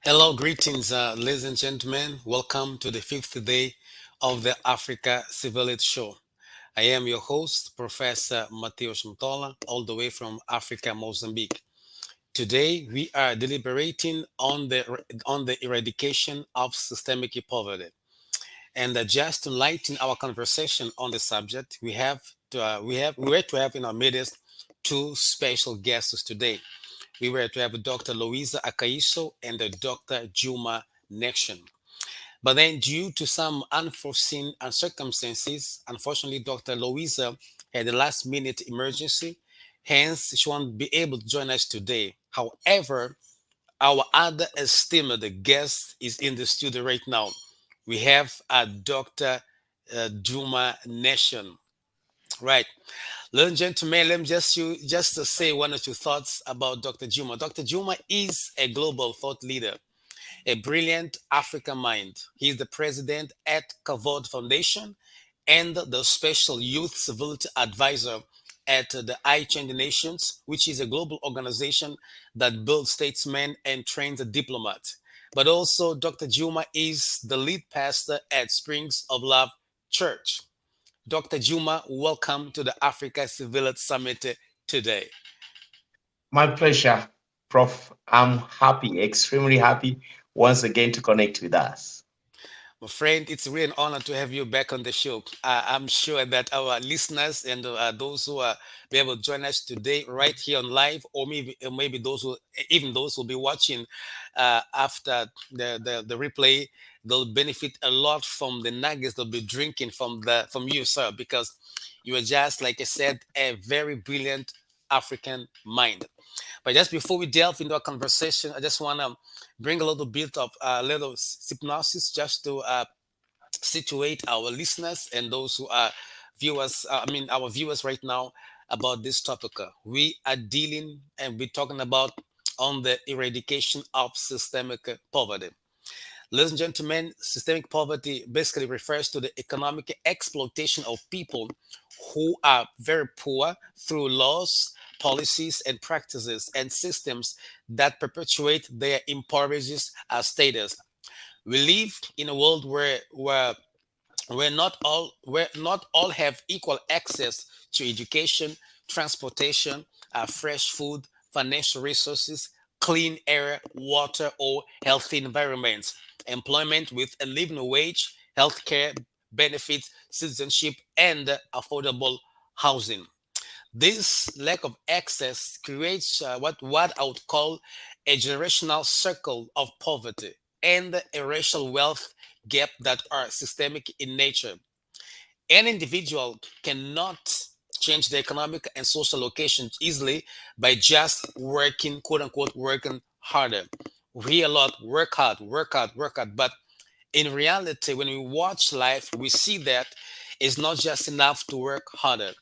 Hello, greetings, ladies and gentlemen. Welcome to the fifth day of the Africa Civility Show. I am your host, Professor Mateus Mutola, all the way from Africa, Mozambique. Today, we are deliberating on the eradication of systemic poverty. And just to lighten our conversation on the subject, we were to have in our midst two special guests today. We were to have Dr. Luisa Akaiso and Dr. Juma Nashon. But then, due to some unforeseen circumstances, unfortunately, Dr. Luisa had a last minute emergency. Hence, she won't be able to join us today. However, our other esteemed guest is in the studio right now. We have Dr. Juma Nashon. Right. Ladies and gentlemen, let me just to say one or two thoughts about Dr. Juma. Dr. Juma is a global thought leader, a brilliant African mind. He is the president at KAVOD Foundation and the special youth civility advisor at the I Change the Nations, which is a global organization that builds statesmen and trains a diplomat. But also, Dr. Juma is the lead pastor at Springs of Love Church. Dr. Juma, welcome to the Africa Civility Summit today. My pleasure, Prof. I'm happy, extremely happy once again to connect with us. My friend, it's really an honor to have you back on the show. I'm sure that our listeners and those who are be able to join us today, right here on live, or maybe those who even those who will be watching after the replay, they'll benefit a lot from the nuggets they'll be drinking from you, sir, because you are just like I said, a very brilliant African mind. But just before we delve into our conversation, I just want to bring a little bit of a little hypnosis just to situate our listeners and those who are viewers, our viewers right now about this topic. We are dealing and we're talking about on the eradication of systemic poverty. Ladies and gentlemen, systemic poverty basically refers to the economic exploitation of people who are very poor through laws, policies, and practices and systems that perpetuate their impoverished status. We live in a world where not all have equal access to education, transportation, fresh food, financial resources, clean air, water, or healthy environments, employment with a living wage, healthcare benefits, citizenship, and affordable housing. This lack of access creates what I would call a generational circle of poverty and a racial wealth gap that are systemic in nature. An individual cannot change the economic and social locations easily by just working, quote unquote, working harder. We hear a lot, work hard, work hard, work hard. But in reality, when we watch life, we see that it's not just enough to work harder.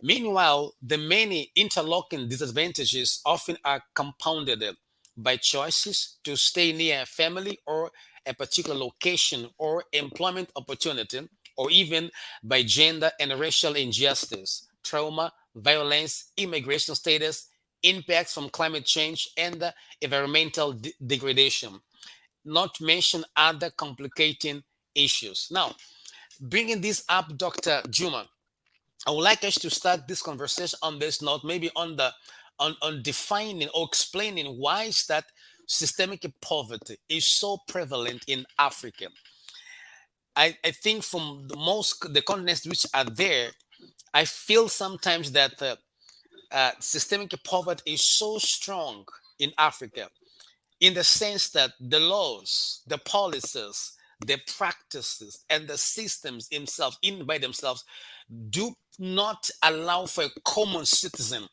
Meanwhile, the many interlocking disadvantages often are compounded by choices to stay near a family or a particular location or employment opportunity, or even by gender and racial injustice, trauma, violence, immigration status, impacts from climate change, and environmental degradation, not to mention other complicating issues. Now, bringing this up, Dr. Juma, I would like us to start this conversation on this note, maybe on defining or explaining why is that systemic poverty is so prevalent in Africa. I think from the continents which are there, I feel sometimes that systemic poverty is so strong in Africa in the sense that the laws, the policies, the practices, and the systems themselves, in by themselves, do not allow for a common citizen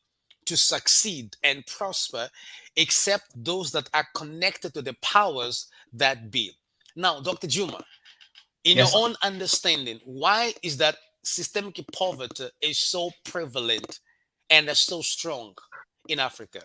to succeed and prosper except those that are connected to the powers that be. Now, Dr. Juma, in your Yes, own understanding, why is that systemic poverty is so prevalent and so strong in Africa?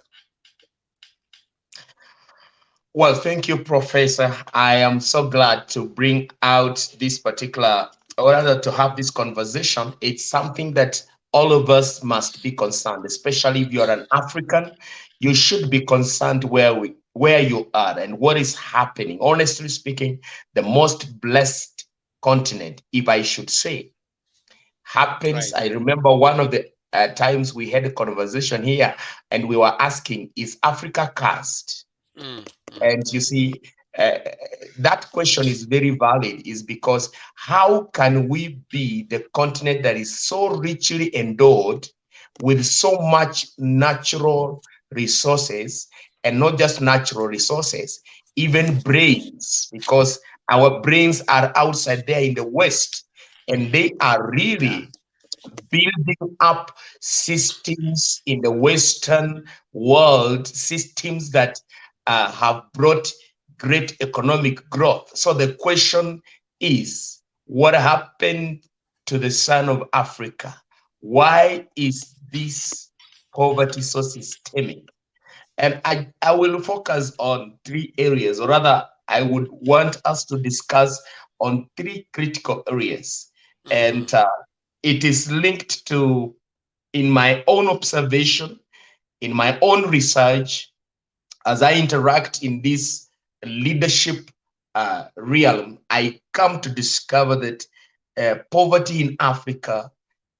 well, thank you, Professor. I am so glad to bring out this particular, or rather to have this conversation. It's something that all of us must be concerned, especially if you're an African. You should be concerned where where you are and what is happening. Honestly speaking, the most blessed continent, if I should say, happens. Right. I remember one of the times we had a conversation here and we were asking, is Africa cursed? Mm, mm, And you see, uh, that question is very valid, is because how can we be the continent that is so richly endowed with so much natural resources, and not just natural resources, even brains, because our brains are outside there in the West, and they are yeah. really building up systems in the Western world, systems that have brought great economic growth. So the question is, what happened to the son of Africa? Why is this poverty so systemic? And I will focus on three areas, or rather, I would want us to discuss on three critical areas. Hmm. And it is linked to, in my own observation, in my own research, as I interact in this leadership realm, I come to discover that poverty in Africa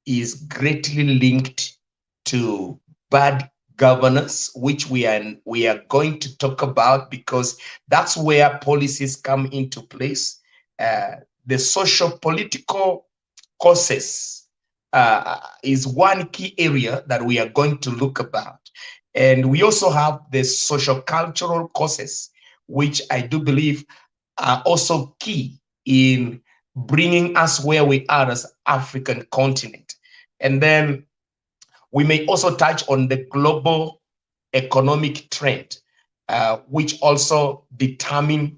is greatly linked to bad governance, which we are going to talk about, because that's where policies come into place. The social political causes is one key area that we are going to look about. And we also have the social cultural causes, which I do believe are also key in bringing us where we are as African continent. And then we may also touch on the global economic trend, which also determine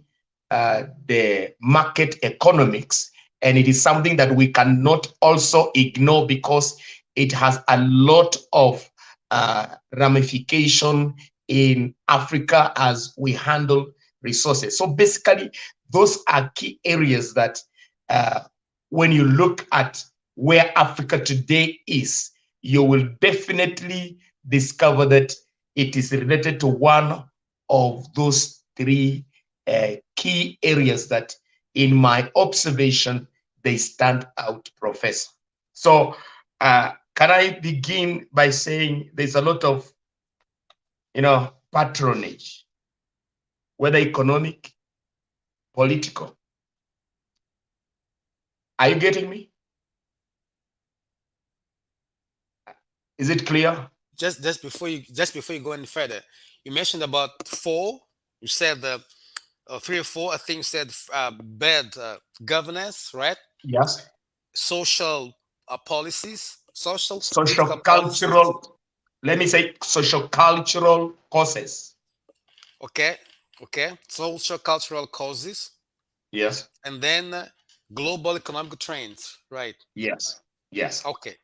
the market economics. And it is something that we cannot also ignore, because it has a lot of ramification in Africa as we handle resources. So basically, those are key areas that uh, when you look at where Africa today is, you will definitely discover that it is related to one of those three key areas that, in my observation, they stand out, Professor. So, can I begin by saying there's a lot of, patronage, whether economic, political. Are you getting me? Is it clear? Just before you go any further, you mentioned about four. You said three or four. I think you said bad governance, right? Yes. Social policies, social political Social policies. cultural, let me say social cultural causes. Okay, okay. Social cultural causes, Yes. and then global economic trends, right? Yes. Yes. Okay.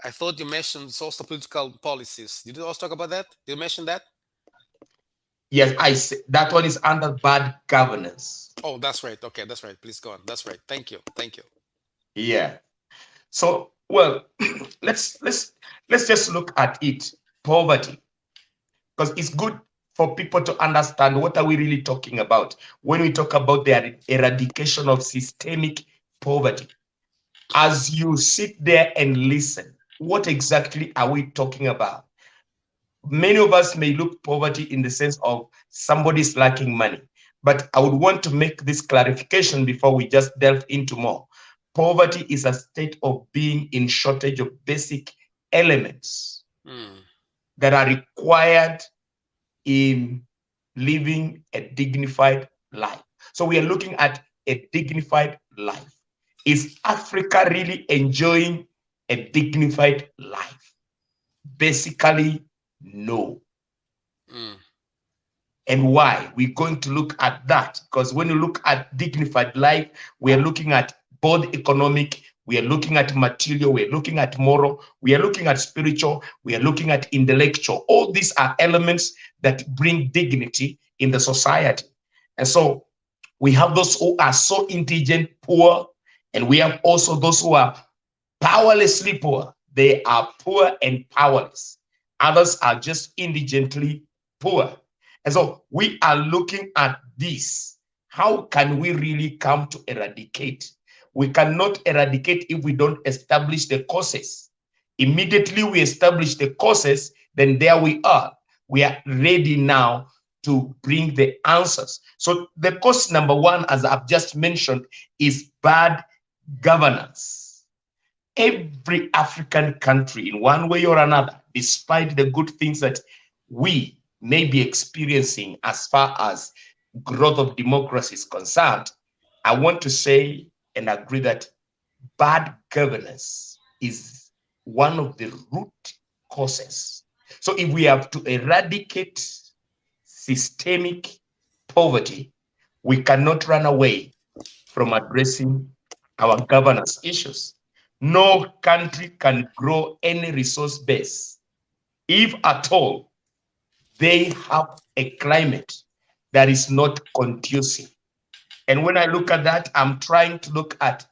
I thought you mentioned social political policies. Did you also talk about that? Did you mention that? Yes, I say that one is under bad governance. Oh, that's right. Okay, that's right. Please go on. That's right. Thank you. Thank you. Yeah. So, well, let's just look at it. Poverty, because it's good for people to understand what are we really talking about when we talk about the eradication of systemic poverty. As you sit there and listen, what exactly are we talking about? Many of us may look poverty in the sense of somebody's lacking money, but I would want to make this clarification before we just delve into more. Poverty is a state of being in shortage of basic elements Mm, that are required in living a dignified life. So we are looking at a dignified life. Is Africa really enjoying a dignified life? Basically, no. mm, And why? We're going to look at that, because when you look at dignified life, we are looking at both economic, we are looking at material, we are looking at moral, we are looking at spiritual, we are looking at intellectual. All these are elements that bring dignity in the society. And so we have those who are so intelligent, poor, and we have also those who are powerlessly poor. They are poor and powerless. Others are just indigently poor. And so we are looking at this. How can we really come to eradicate? We cannot eradicate if we don't establish the causes. Immediately we establish the causes, then there we are. We are ready now to bring the answers. So the cause number one, as I've just mentioned, is bad governance. Every African country, in one way or another, despite the good things that we may be experiencing as far as growth of democracy is concerned, I want to say and agree that bad governance is one of the root causes. So if we have to eradicate systemic poverty, we cannot run away from addressing our governance issues. No country can grow any resource base if at all they have a climate that is not conducive. And when I look at that, I'm trying to look at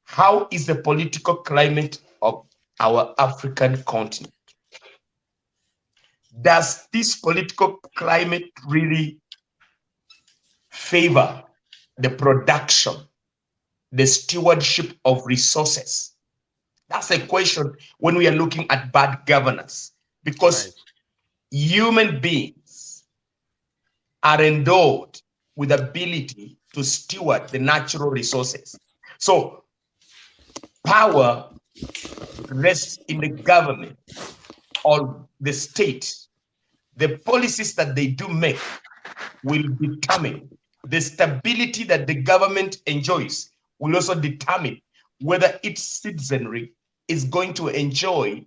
how is the political climate of our African continent. Does this political climate really favor the production, the stewardship of resources? That's a question when we are looking at bad governance, Right. because human beings are endowed with ability to steward the natural resources. So power rests in the government or the state. The policies that they do make will determine the stability that the government enjoys, will also determine whether its citizenry is going to enjoy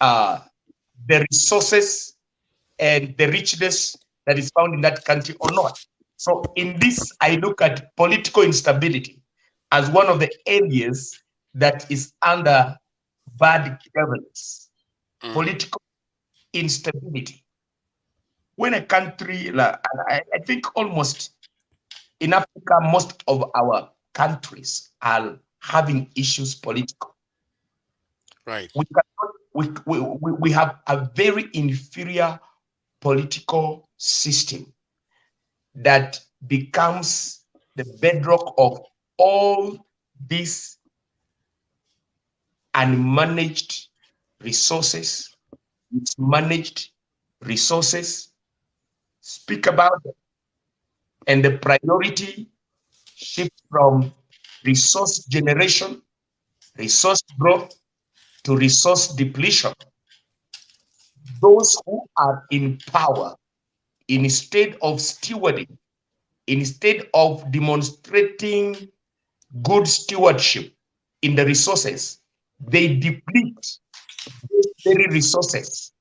uh, the resources and the richness that is found in that country or not. So in this, I look at political instability as one of the areas that is under bad governance, Mm-hmm. political instability. When a country, like, I think almost in Africa, most of our countries are having issues political. Right. We, cannot, we have a very inferior political system that becomes the bedrock of all these unmanaged resources, mismanaged resources. Speak about them. And the priority shifts from resource generation, resource growth, to resource depletion. Those who are in power, instead of stewarding, instead of demonstrating good stewardship in the resources, they deplete those very resources.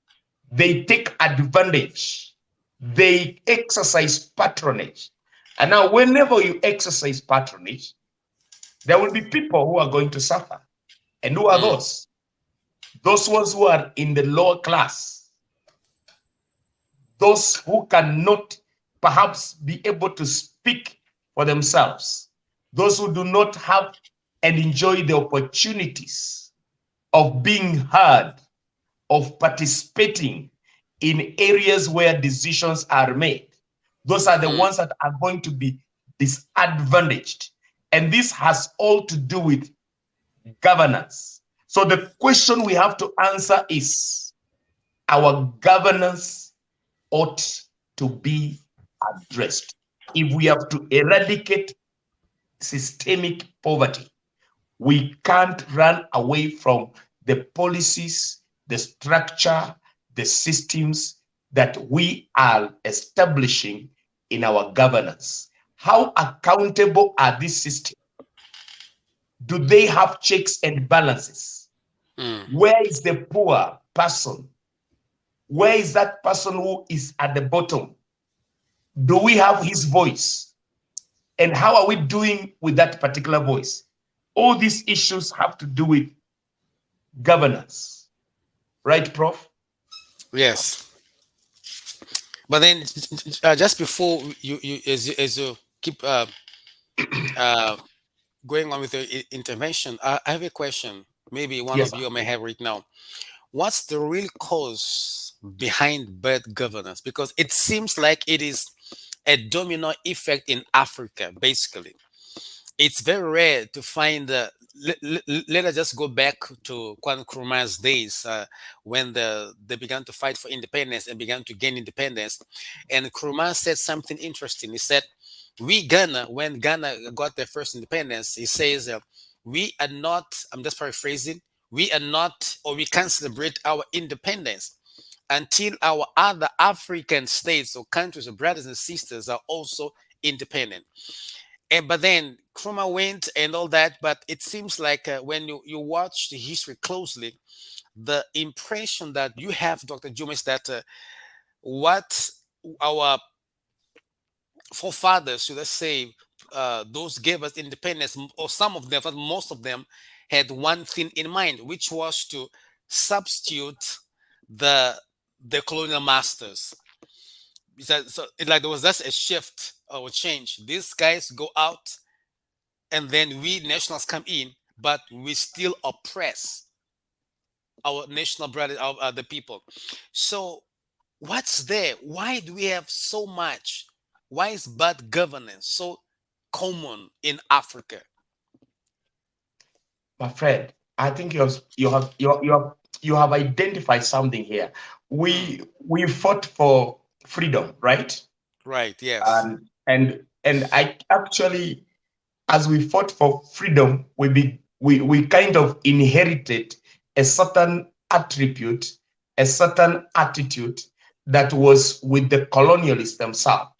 They take advantage. They exercise patronage. And now, whenever you exercise patronage, there will be people who are going to suffer. And who are Mm. those? Those ones who are in the lower class, those who cannot perhaps be able to speak for themselves, those who do not have and enjoy the opportunities of being heard, of participating in areas where decisions are made. Those are the Mm. ones that are going to be disadvantaged. And this has all to do with governance. So the question we have to answer is, our governance ought to be addressed. If we have to eradicate systemic poverty, we can't run away from the policies, the structure, the systems that we are establishing in our governance. How accountable are these systems? Do they have checks and balances? Mm. Where is the poor person? Where is that person who is at the bottom? Do we have his voice? And how are we doing with that particular voice? All these issues have to do with governance, right, Prof? Yes. But then, just before as you keep uh, going on with your intervention, I have a question. Maybe one Yes, of sir. you may have right now. What's the real cause behind bad governance? Because it seems like it is a domino effect in Africa, basically. It's very rare to find. Let us just go back to Kwame Nkrumah's days when they began to fight for independence and began to gain independence. And Nkrumah said something interesting. He said, "We Ghana, when Ghana got their first independence, he says, we are not. I'm just paraphrasing. We are not, or we can't celebrate our independence until our other African states or countries or brothers and sisters are also independent." And but then Krumah went and all that. But it seems like when you watch the history closely, the impression that you have, Dr. Juma, is that what our forefathers, should I say, those gave us independence, or some of them, but most of them, had one thing in mind, which was to substitute the the colonial masters. So like there was just a shift or a change. These guys go out, and then we nationals come in, but we still oppress our national brothers, the people. So what's there? Why do we have so much? Why is bad governance so common in Africa? My friend, I think you have identified something here. Mm, We fought for freedom, right? right. Yes. And I actually, as we fought for freedom, we kind of inherited a certain attribute, a certain attitude that was with the colonialists themselves.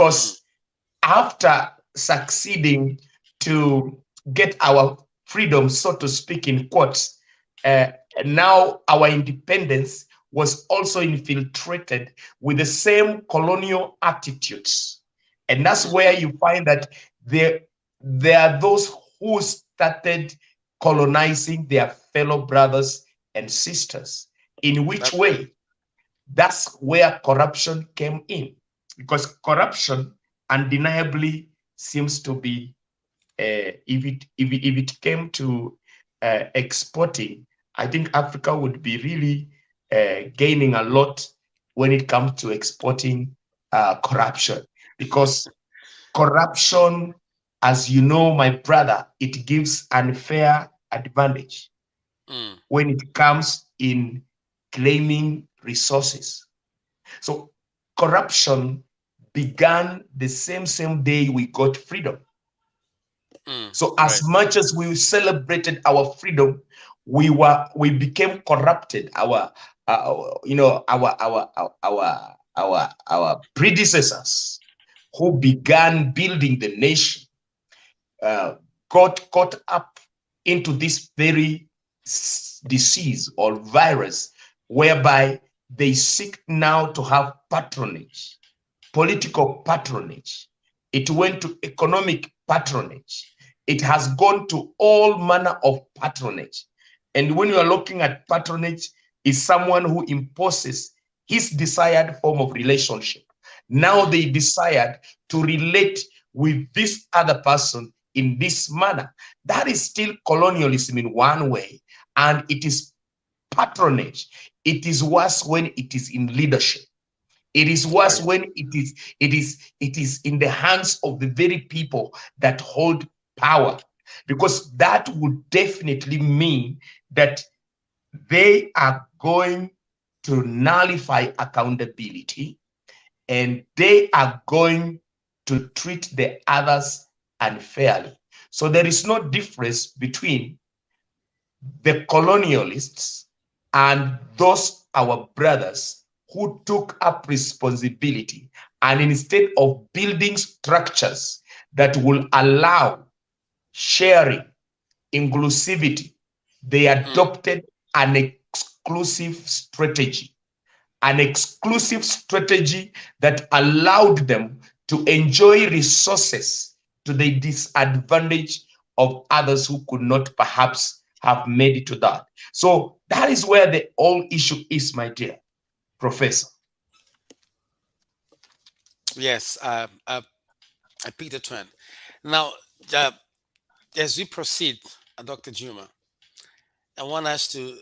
Mm, Because after succeeding to get our freedom, so to speak, in quotes, uh, now our independence was also infiltrated with the same colonial attitudes. And that's where mhm. you find that there, there are those who started colonizing their fellow brothers and sisters. In which That's right. way? That's where corruption came in, because corruption undeniably seems to be, if it came to exporting, I think Africa would be really gaining a lot when it comes to exporting corruption, because corruption, as you know, my brother, it gives unfair advantage Mm, when it comes in claiming resources. So corruption began the same day we got freedom. mm, So as right. much as we celebrated our freedom, we became corrupted. Our predecessors who began building the nation uh, got caught up into this very disease or virus, whereby they seek now to have patronage, political patronage. It went to economic patronage. It has gone to all manner of patronage. And when you are looking at patronage, is someone who imposes his desired form of relationship. Now Mm, they desired to relate with this other person in this manner. That is still colonialism in one way, and it is patronage. It is worse when it is in leadership. It is worse right. when it is in the hands of the very people that hold power, because that would definitely mean that they are going to nullify accountability, and they are going to treat the others unfairly. So there is no difference between the colonialists and those our brothers who took up responsibility, and instead of building structures that will allow sharing, inclusivity, they Mm, adopted an exclusive strategy that allowed them to enjoy resources to the disadvantage of others who could not perhaps have made it to that. So that is where the whole issue is, my dear professor. yes. I picked the trend. Now, uh, as we proceed, Dr. Juma, I want us to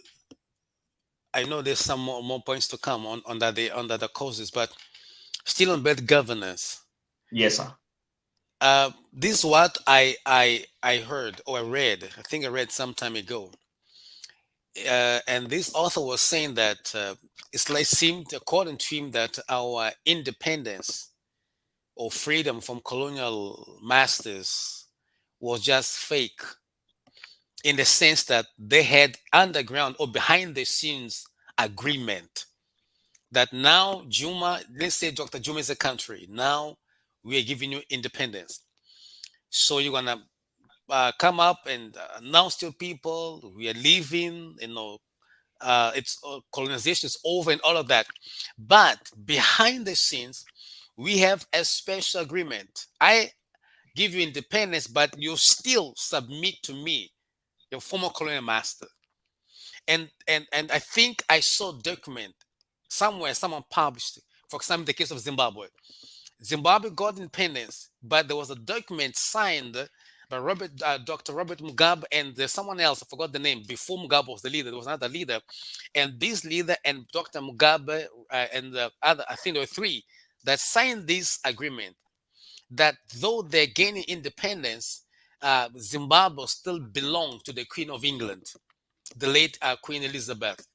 I know there's some more points to come on under the causes, but still on bad governance. Yes, sir. This is what I heard or I read. I think I read some time ago, and this author was saying that it's like seemed according to him that our independence or freedom from colonial masters was just fake, in the sense that they had underground or behind the scenes agreement that now Juma, let's say Dr. Juma is a country. Now we are giving you independence. So you're gonna come up and announce to people we are leaving. It's colonization is over and all of that. But behind the scenes, we have a special agreement. I give you independence, but you still submit to me, your former colonial master. And I think I saw a document somewhere, someone published it. For example, the case of Zimbabwe. Zimbabwe got independence, but there was a document signed by Dr. Robert Mugabe, and there's someone else, I forgot the name, before Mugabe was the leader, there was another leader. And this leader and Dr. Mugabe and the other, I think there were three, that signed this agreement that though they're gaining independence, Zimbabwe still belonged to the Queen of England, the late Queen Elizabeth.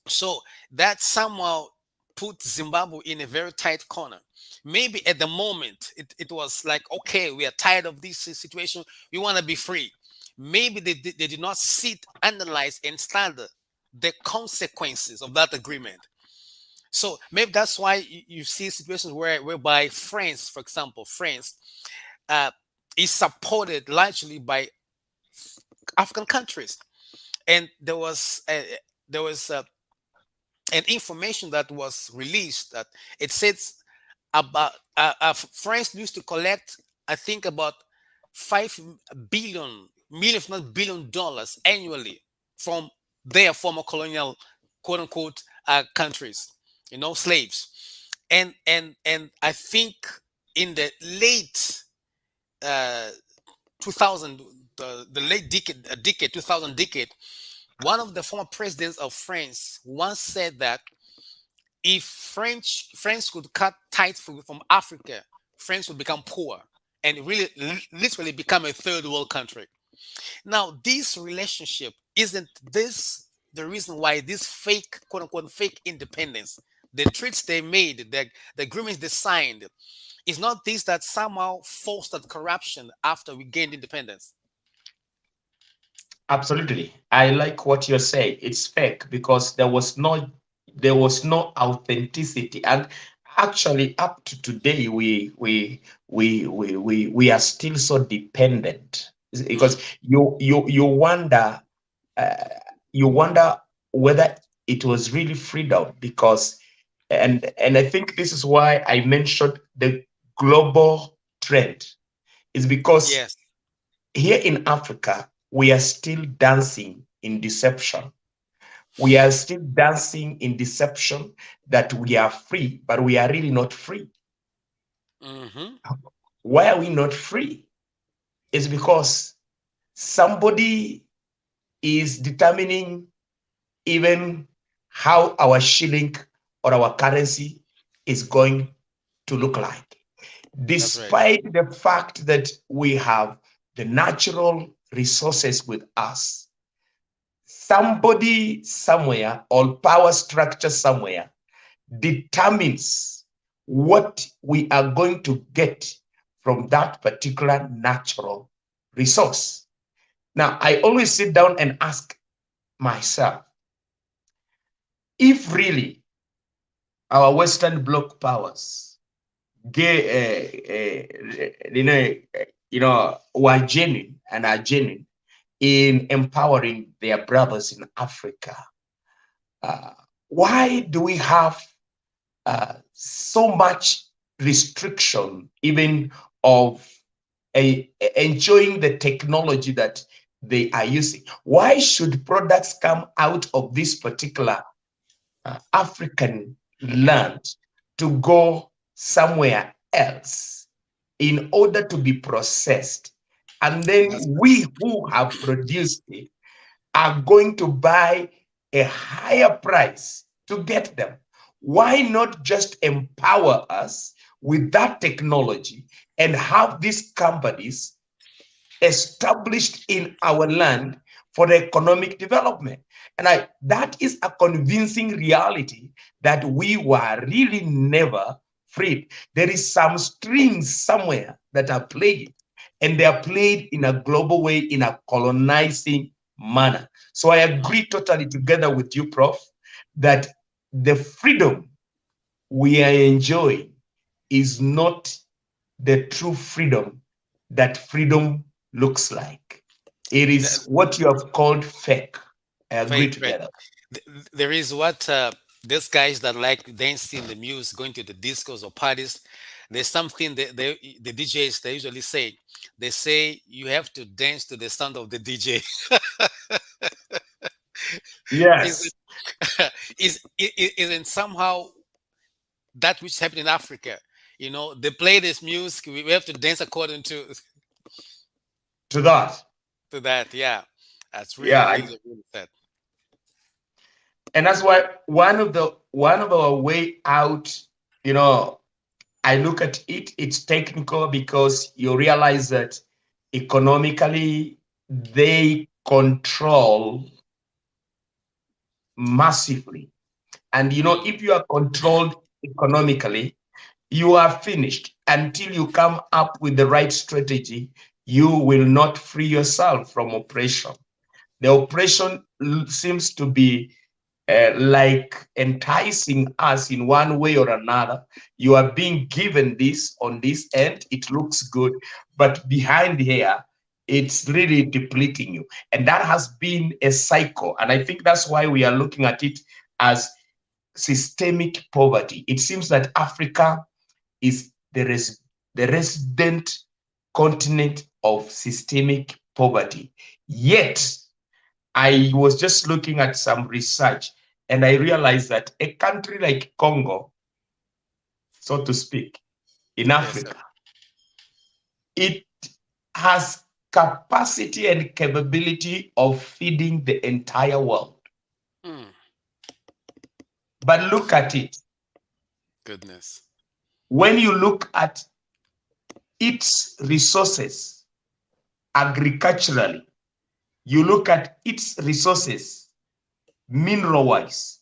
So that somehow put Zimbabwe in a very tight corner. Maybe at the moment it was like, okay, we are tired of this situation. We want to be free. Maybe they did not sit, analyze, and study the consequences of that agreement. So maybe that's why you see situations whereby France, for example, France uh, is supported largely by African countries. And there was an information that was released that it says about France used to collect, I think, about 5 billion, if not $1 billion annually from their former colonial, quote unquote, countries, slaves. And I think in the late uh, 2000, the late decade 2000 decade, one of the former presidents of France once said that if France could cut ties from Africa, France would become poor and really literally become a third world country. Now, this relationship, isn't this the reason why this fake, quote unquote, fake independence, the treaties they made, the agreements they signed, is not this that somehow fostered corruption after we gained independence? Absolutely. I like what you're saying. It's fake because there was no authenticity. And actually up to today we are still so dependent Mm, because uh, you wonder whether it was really freedom because and I think this is why I mentioned the global trend is because yes, here in Africa, we are still dancing in deception. We are still dancing in deception that we are free, but we are really not free. hmm, Why are we not free? It's because somebody is determining even how our shilling or our currency is going to look like. that's right. Despite the fact that we have the natural resources with us, somebody somewhere or power structure somewhere determines what we are going to get from that particular natural resource. Now, I always sit down and ask myself if really our Western bloc powers get, were genuine and are genuine in empowering their brothers in Africa. Uh, why do we have so much restriction, even of enjoying the technology that they are using? Why should products come out of this particular African land to go somewhere else in order to be processed? And then That's we who have produced it are going to buy a higher price to get them. Why not just empower us with that technology and have these companies established in our land for the economic development? And that is a convincing reality that we were really never freed. There is some strings somewhere that are playing, and they are played in a global way, in a colonizing manner. So I agree totally together with you, Prof, that the freedom we are enjoying is not the true freedom that freedom looks like. It is The what you have called fake. I agree fake, right? together. There is what these guys that like dancing the music, going to the discos or parties. There's something that the DJs they usually say. They say you have to dance to the sound of the DJ. Is Yes, it isn't somehow that which happened in Africa? You know, they play this music. We have to dance according to that. to that. Yeah, that's really, Yeah, really sad. and that's why one of our way out, you know, I look at it, it's technical because you realize that economically they control massively. And you know, Mm, if you are controlled economically, you are finished. Until you come up with the right strategy, you will not free yourself from oppression. The oppression seems to be like enticing us in one way or another. You are being given this on this end, it looks good, but behind here, it's really depleting you. And that has been a cycle. And I think that's why we are looking at it as systemic poverty. It seems that Africa is the resident continent of systemic poverty. Yet, I was just looking at some research and I realized that a country like Congo, so to speak, in yes, sir. Africa, it has capacity and capability of feeding the entire world. Mm, But look at it. goodness. When you look at its resources agriculturally, you look at its resources mineral wise,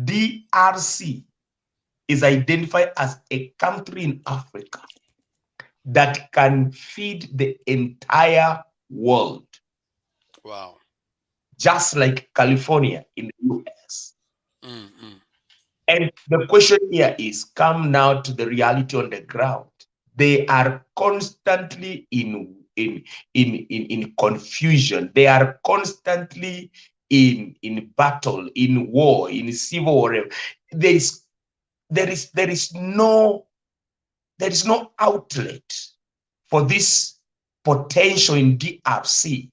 DRC is identified as a country in Africa that can feed the entire world, Wow. just like California in the US. Mm, mm. And the question here is come now to the reality on the ground. They are constantly in confusion. They are constantly in battle, in war, in civil war. There is there is there is no there is no outlet for this potential in DRC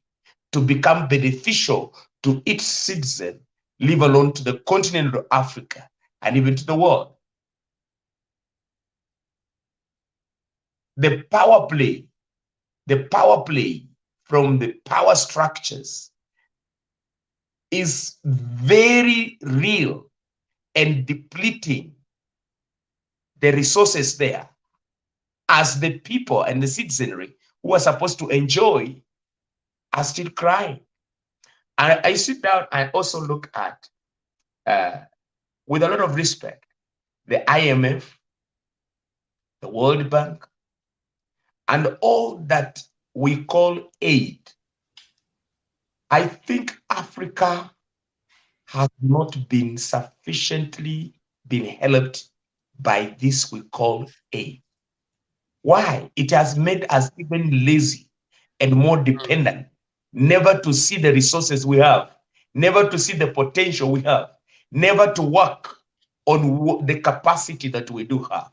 to become beneficial to its citizen, leave alone to the continent of Africa and even to the world. The power play, the power play from the power structures is very real and depleting the resources there as the people and the citizenry who are supposed to enjoy are still crying. I sit down and also look at, with a lot of respect, the IMF, the World Bank, and all that we call aid. I think Africa has not been sufficiently been helped by this we call aid. Why? It has made us even lazy and more dependent, never to see the resources we have, never to see the potential we have, never to work on the capacity that we do have.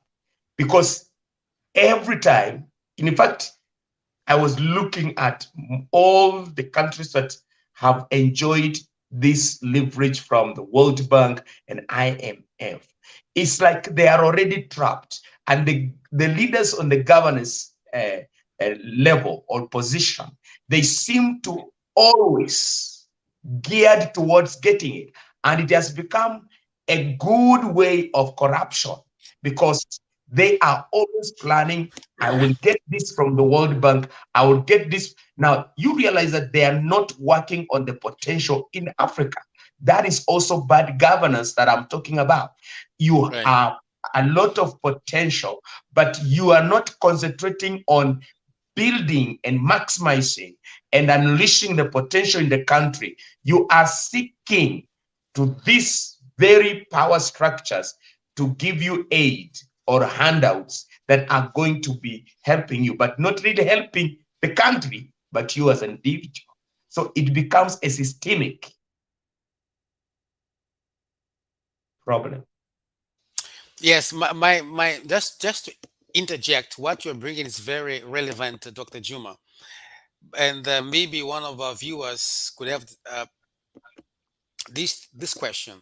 Because every time, in fact, I was looking at all the countries that have enjoyed this leverage from the World Bank and IMF. It's like they are already trapped, and the leaders on the governance level or position, they seem to always geared towards getting it. And it has become a good way of corruption because they are always planning. I will get this from the World Bank. I will get this. Now, you realize that they are not working on the potential in Africa. That is also bad governance that I'm talking about. You Right. have a lot of potential, but you are not concentrating on building and maximizing and unleashing the potential in the country. You are seeking to these very power structures to give you aid or handouts that are going to be helping you, but not really helping the country, but you as an individual. So it becomes a systemic problem. Yes, just to interject, what you're bringing is very relevant, Dr. Juma. And maybe one of our viewers could have this question: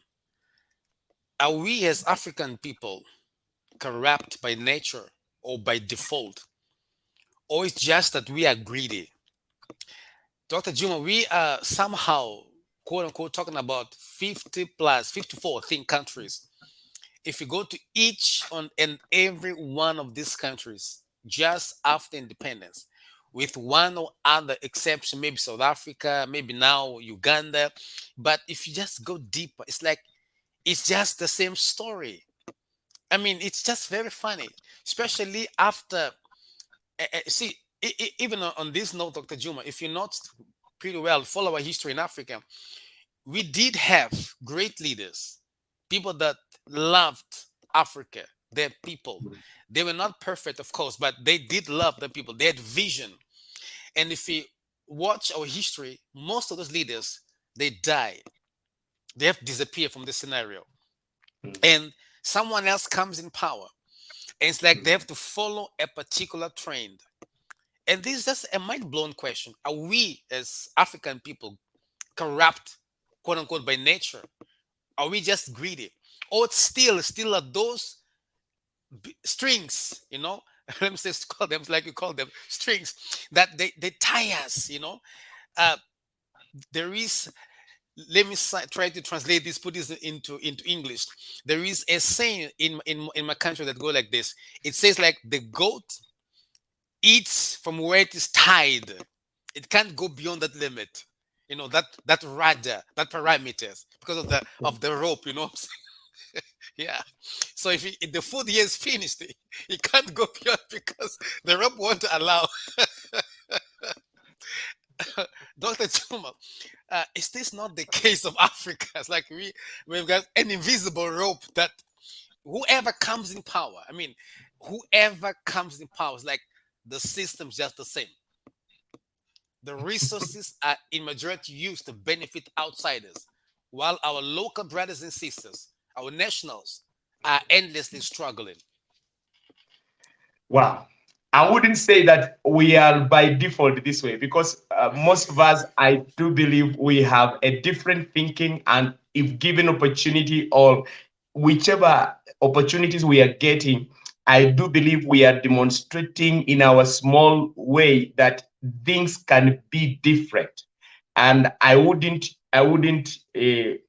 are we as African people corrupt by nature or by default, or it's just that we are greedy? Dr. Juma, we are somehow, quote unquote, talking about 50 plus 54, I think, countries. If you go to each and every one of these countries just after independence, with one or other exception, maybe South Africa, maybe now Uganda, but if you just go deeper, it's like it's just the same story. I mean, it's just very funny, especially after. See, even on this note, Dr. Juma, if you not pretty well follow our history in Africa, we did have great leaders, people that loved Africa, their people. They were not perfect, of course, but they did love the people. They had vision. And if we watch our history, most of those leaders, they died. They have disappeared from the scenario. And someone else comes in power. And it's like they have to follow a particular trend. And this is just a mind-blown question. Are we as African people corrupt, quote unquote, by nature? Are we just greedy? Or it's still are those strings, let me just call them like you call them strings that they tie us, Uh, there is, let me try to translate this, put this into English. There is a saying in my country that go like this. It says like the goat eats from where it is tied. It can't go beyond that limit. That radar, that parameters because of the rope. You know what I'm saying? Yeah. So if the food here is finished, he can't go beyond because the rope won't allow. Dr. Chuma, is this not the case of Africa? It's like we've got an invisible rope that whoever comes in power, I mean, whoever comes in power is like the system's just the same. The resources are in majority used to benefit outsiders, while our local brothers and sisters, our nationals, are endlessly struggling. Wow. I wouldn't say that we are by default this way because most of us, I do believe we have a different thinking. And if given opportunity or whichever opportunities we are getting, I do believe we are demonstrating in our small way that things can be different. And I wouldn't in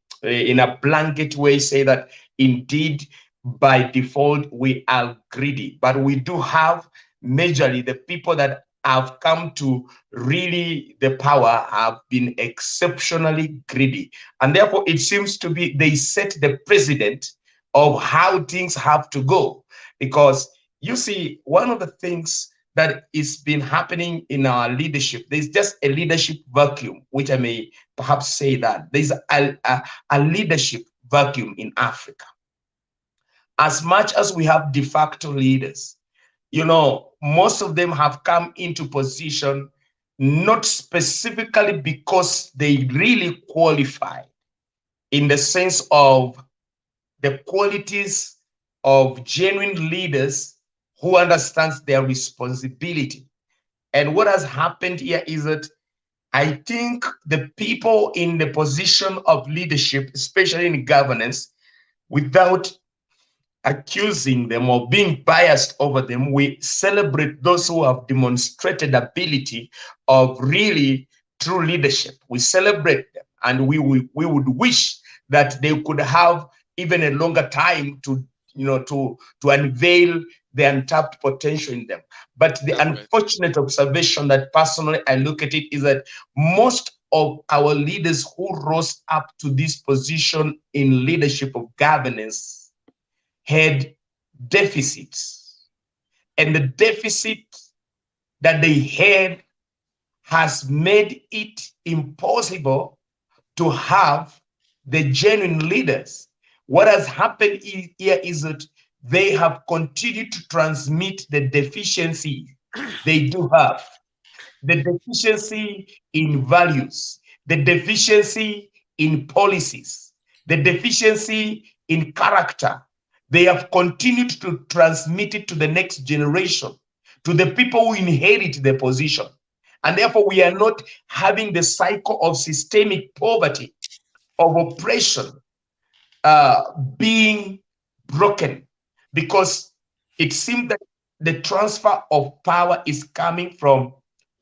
a blanket way say that indeed by default we are greedy, but we do have majorly the people that have come to really the power have been exceptionally greedy, and therefore it seems to be they set the precedent of how things have to go. Because you see, one of the things that is been happening in our leadership, there's just a leadership vacuum, which I may perhaps say that there's a leadership vacuum in Africa. As much as we have de facto leaders, most of them have come into position not specifically because they really qualify in the sense of the qualities of genuine leaders who understands their responsibility. And what has happened here is that I think the people in the position of leadership, especially in governance, without accusing them or being biased over them, we celebrate those who have demonstrated ability of really true leadership. We celebrate them, and we would wish that they could have even a longer time to, to unveil the untapped potential in them. But the That's right. unfortunate observation that personally I look at it is that most of our leaders who rose up to this position in leadership of governance had deficits. And the deficit that they had has made it impossible to have the genuine leaders. What has happened here is that they have continued to transmit the deficiency they do have, the deficiency in values, the deficiency in policies, the deficiency in character. They have continued to transmit it to the next generation, to the people who inherit the position. And therefore, we are not having the cycle of systemic poverty, of oppression being broken, because it seems that the transfer of power is coming from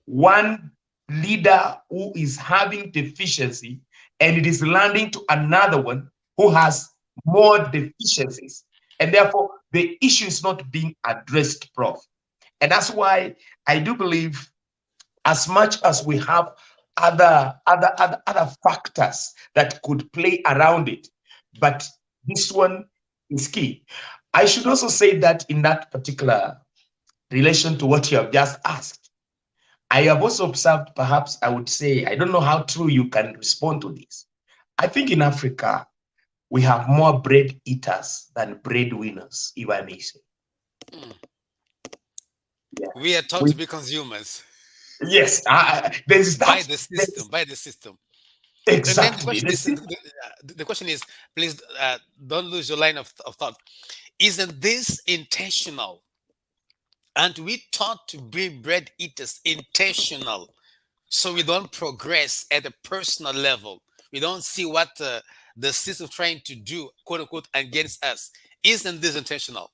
one leader who is having deficiency, and it is landing to another one who has more deficiencies. And therefore, the issue is not being addressed, Prof. And that's why I do believe, as much as we have other factors that could play around it, but this one is key. I should also say that in that particular relation to what you have just asked, I have also observed, perhaps I would say, I don't know how true you can respond to this. I think in Africa, we have more bread eaters than breadwinners, if I may say. Mm. Yeah. We are taught to be consumers Yes, there's by that. the system, There's, by the system. And then the exactly. question is, the question is, please don't lose your line of thought. Isn't this intentional? And we taught to be bread eaters intentional, so we don't progress at a personal level. We don't see what the system trying to do, quote unquote, against us. Isn't this intentional?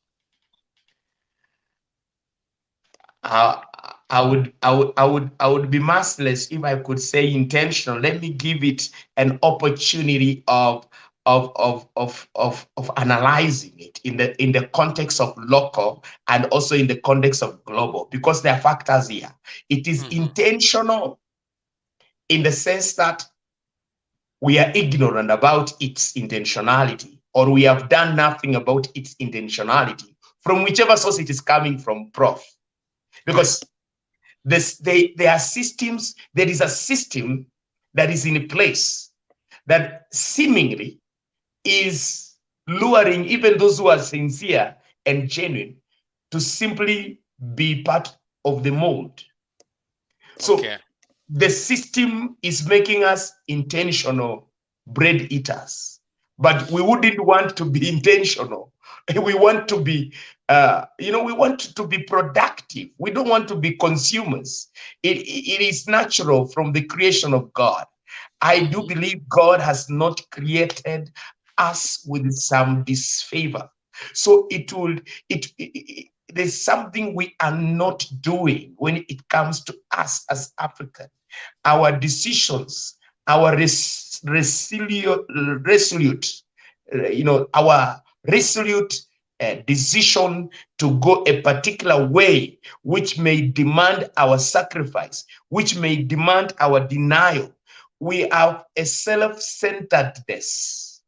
uh, I would be merciless if I could say intentional. Let me give it an opportunity of analyzing it in the context of local and also in the context of global, because there are factors here. It is Mhm. intentional in the sense that we are ignorant about its intentionality, or we have done nothing about its intentionality from whichever source it is coming from, Prof. Right. Because there are systems, there is a system that is in place that seemingly is luring even those who are sincere and genuine to simply be part of the mold. Okay. So the system is making us intentional bread eaters, but we wouldn't want to be intentional. We want to be, we want to be productive. We don't want to be consumers. It is natural from the creation of God. I do Mhm. believe God has not created us with some disfavor. So there's something we are not doing when it comes to us as Africans. Our decisions, our our resolute decision to go a particular way, which may demand our sacrifice, which may demand our denial. We have a self-centeredness,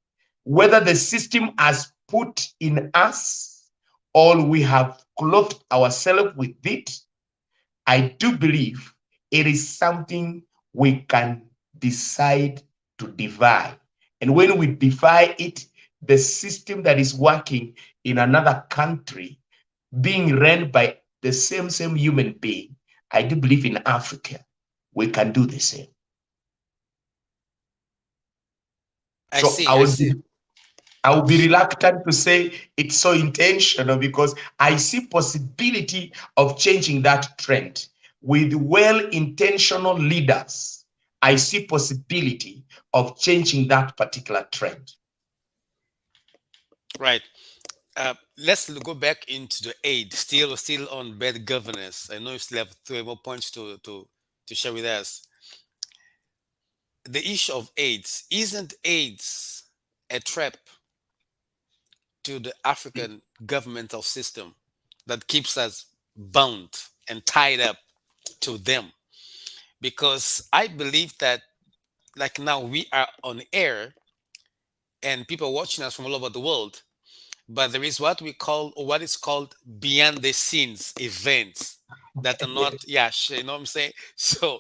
whether the system has put in us or we have clothed ourselves with it. I do believe it is something we can decide to defy. And when we defy it, the system that is working in another country, being run by the same human being, I do believe in Africa, we can do the same. I So see. I see. I will be reluctant to say it's so intentional, because I see possibility of changing that trend. With well-intentional leaders, I see possibility of changing that particular trend. Right. Let's go back into the aid. Still on bad governance. I know you still have three more points to share with us. The issue of AIDS isn't AIDS. a trap to the African governmental system that keeps us bound and tied up to them. Because I believe that, like now, we are on air and people watching us from all over the world, but there is what we call, or what is called, behind the scenes events that are not, Yes. yeah, you know what I'm saying? So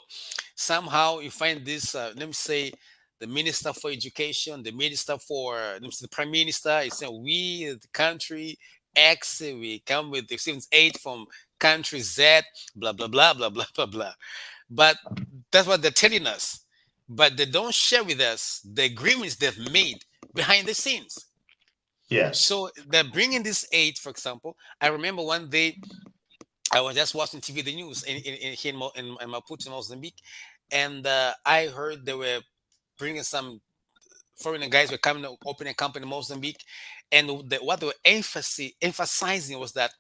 somehow you find this, let me say, the minister for education, the minister for, let me say, the prime minister is saying, we, the country X, we come with the students aid from country Z, blah, blah, blah, blah, blah, blah, blah. But that's what they're telling us. But they don't share with us the agreements they've made behind the scenes. Yes. So they're bringing this aid, for example. I remember one day I was just watching TV, the news here in Maputo, Mozambique, and I heard they were bringing some foreign guys were coming to open a company in Mozambique, and what they were emphasizing was that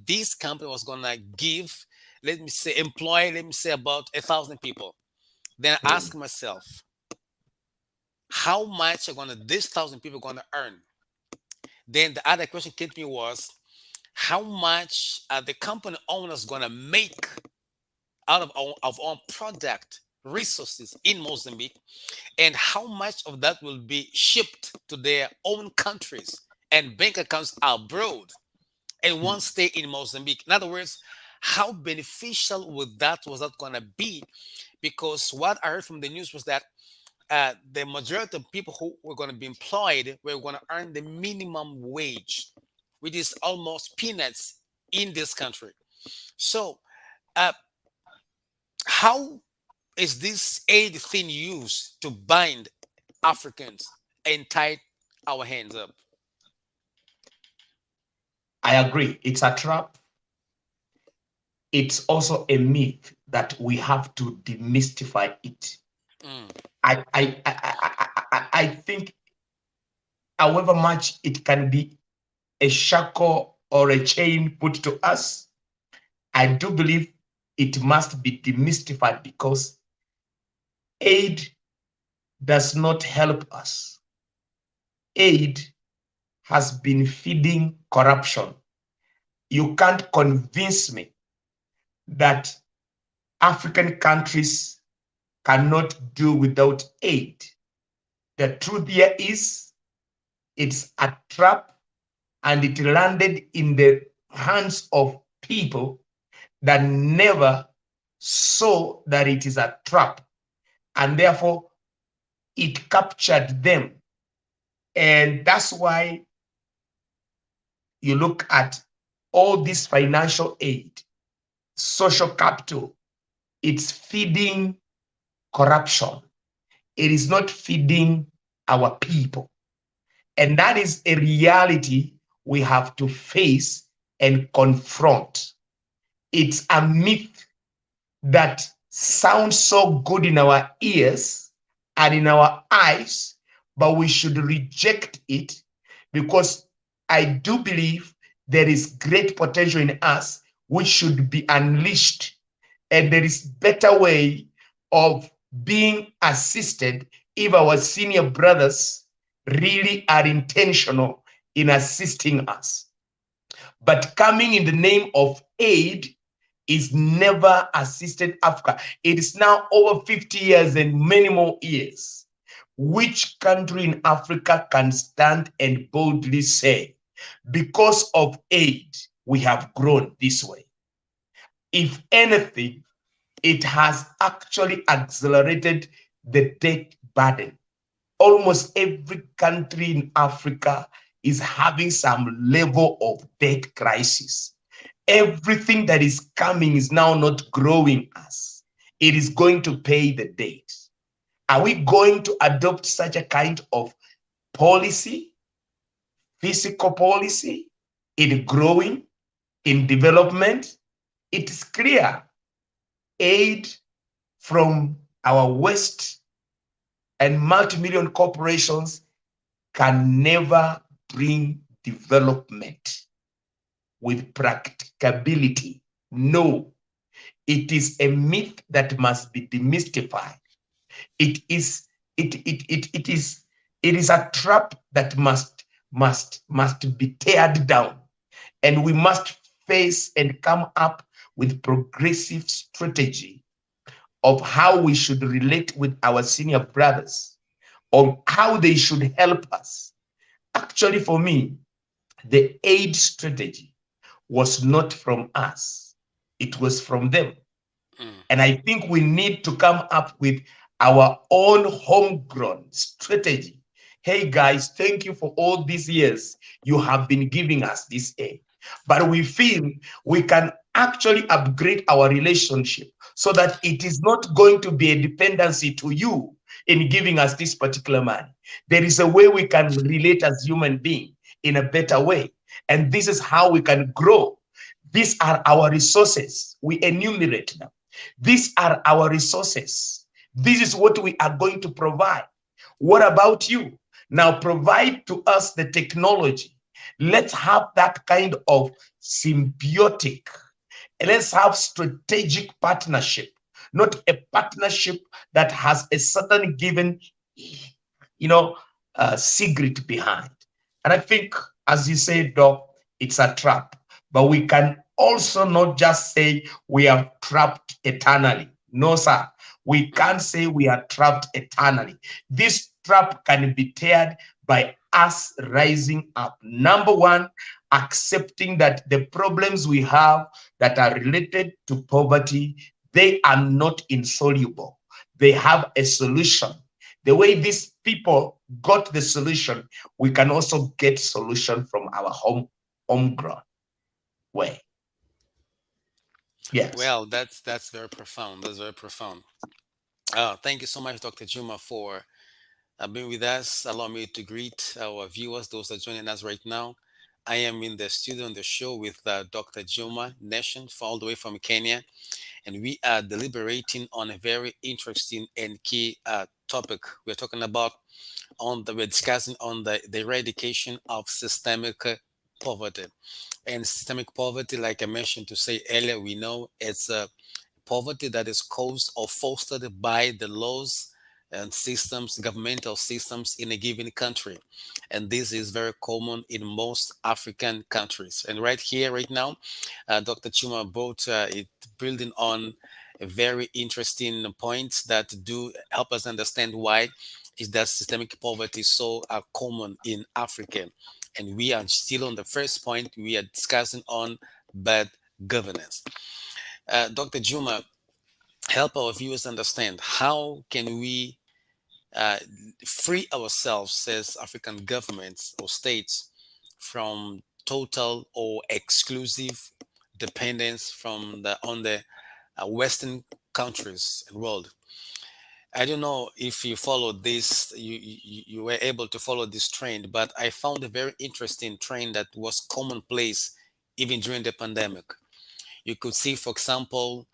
this company was gonna give, let me say, employ, let me say, about 1,000 people. Then I Mm. asked myself, how much are gonna this 1,000 people gonna earn? Then the other question came to me was, how much are the company owners gonna make out of our product resources in Mozambique, and how much of that will be shipped to their own countries and bank accounts abroad and Mm. won't stay in Mozambique? In other words, how beneficial was that gonna be? Because what I heard from the news was that the majority of people who were going to be employed were going to earn the minimum wage, which is almost peanuts in this country. So, uh, how is this aid thing used to bind Africans and tie our hands up? I agree. It's a trap. It's also a myth that we have to demystify it. Mm, I think, however much it can be a shackle or a chain put to us, I do believe it must be demystified because aid does not help us. Aid has been feeding corruption. You can't convince me that African countries cannot do without aid. The truth here is it's a trap, and it landed in the hands of people that never saw that it is a trap, and therefore it captured them. And that's why you look at all this financial aid, social capital, it's feeding corruption. It is not feeding our people. And that is a reality we have to face and confront. It's a myth that sounds so good in our ears and in our eyes, but we should reject it because I do believe there is great potential in us which should be unleashed, and there is better way of being assisted if our senior brothers really are intentional in assisting us. But coming in the name of aid is never assisted Africa. It is now over 50 years and many more years. Which country in Africa can stand and boldly say, because of aid, we have grown this way? If anything, it has actually accelerated the debt burden. Almost every country in Africa is having some level of debt crisis. Everything that is coming is now not growing us. It is going to pay the debt. Are we going to adopt such a kind of policy, fiscal policy, in growing, in development? It is clear aid from our West and multi-million corporations can never bring development with practicability. No, it is a myth that must be demystified. It is It is a trap that must be teared down, and we must face and come up with progressive strategy of how we should relate with our senior brothers, or how they should help us. Actually, for me, the aid strategy was not from us, it was from them. Mm. And I think we need to come up with our own homegrown strategy. Hey guys, thank you for all these years you have been giving us this aid. But we feel we can actually upgrade our relationship so that it is not going to be a dependency to you in giving us this particular money. There is a way we can relate as human beings in a better way. And this is how we can grow. These are our resources. We enumerate them. These are our resources. This is what we are going to provide. What about you? Now provide to us the technology. Let's have that kind of symbiotic. Let's have strategic partnership, not a partnership that has a certain given, you know, secret behind. And I think, as you say, Doc, it's a trap. But we can also not just say we are trapped eternally. No, sir. We Mm. can't say we are trapped eternally. This trap can be teared by us rising up. Number one, accepting that the problems we have that are related to poverty, they are not insoluble. They have a solution. The way these people got the solution, we can also get solution from our homegrown way. Yes. Well, that's very profound. That's very profound. Thank you so much, Dr. Juma, for being with us. Allow me to greet our viewers, those that are joining us right now. I am in the studio on the show with Dr. Juma Nashon, all the way from Kenya, and we are deliberating on a very interesting and key topic. We're talking about we're discussing on the eradication of systemic poverty. And systemic poverty, like I mentioned to say earlier, we know it's poverty that is caused or fostered by the laws and systems, governmental systems in a given country. And this is very common in most African countries. And right here, right now, Dr. Chuma brought it building on a very interesting points that do help us understand why is that systemic poverty so common in Africa. And we are still on the first point. We are discussing on bad governance. Dr. Juma, help our viewers understand how can we uh, free ourselves as African governments or states from total or exclusive dependence from the on the Western countries and world. I don't know if you followed this, you were able to follow this trend, but I found a very interesting trend that was commonplace even during the pandemic. You could see, for example,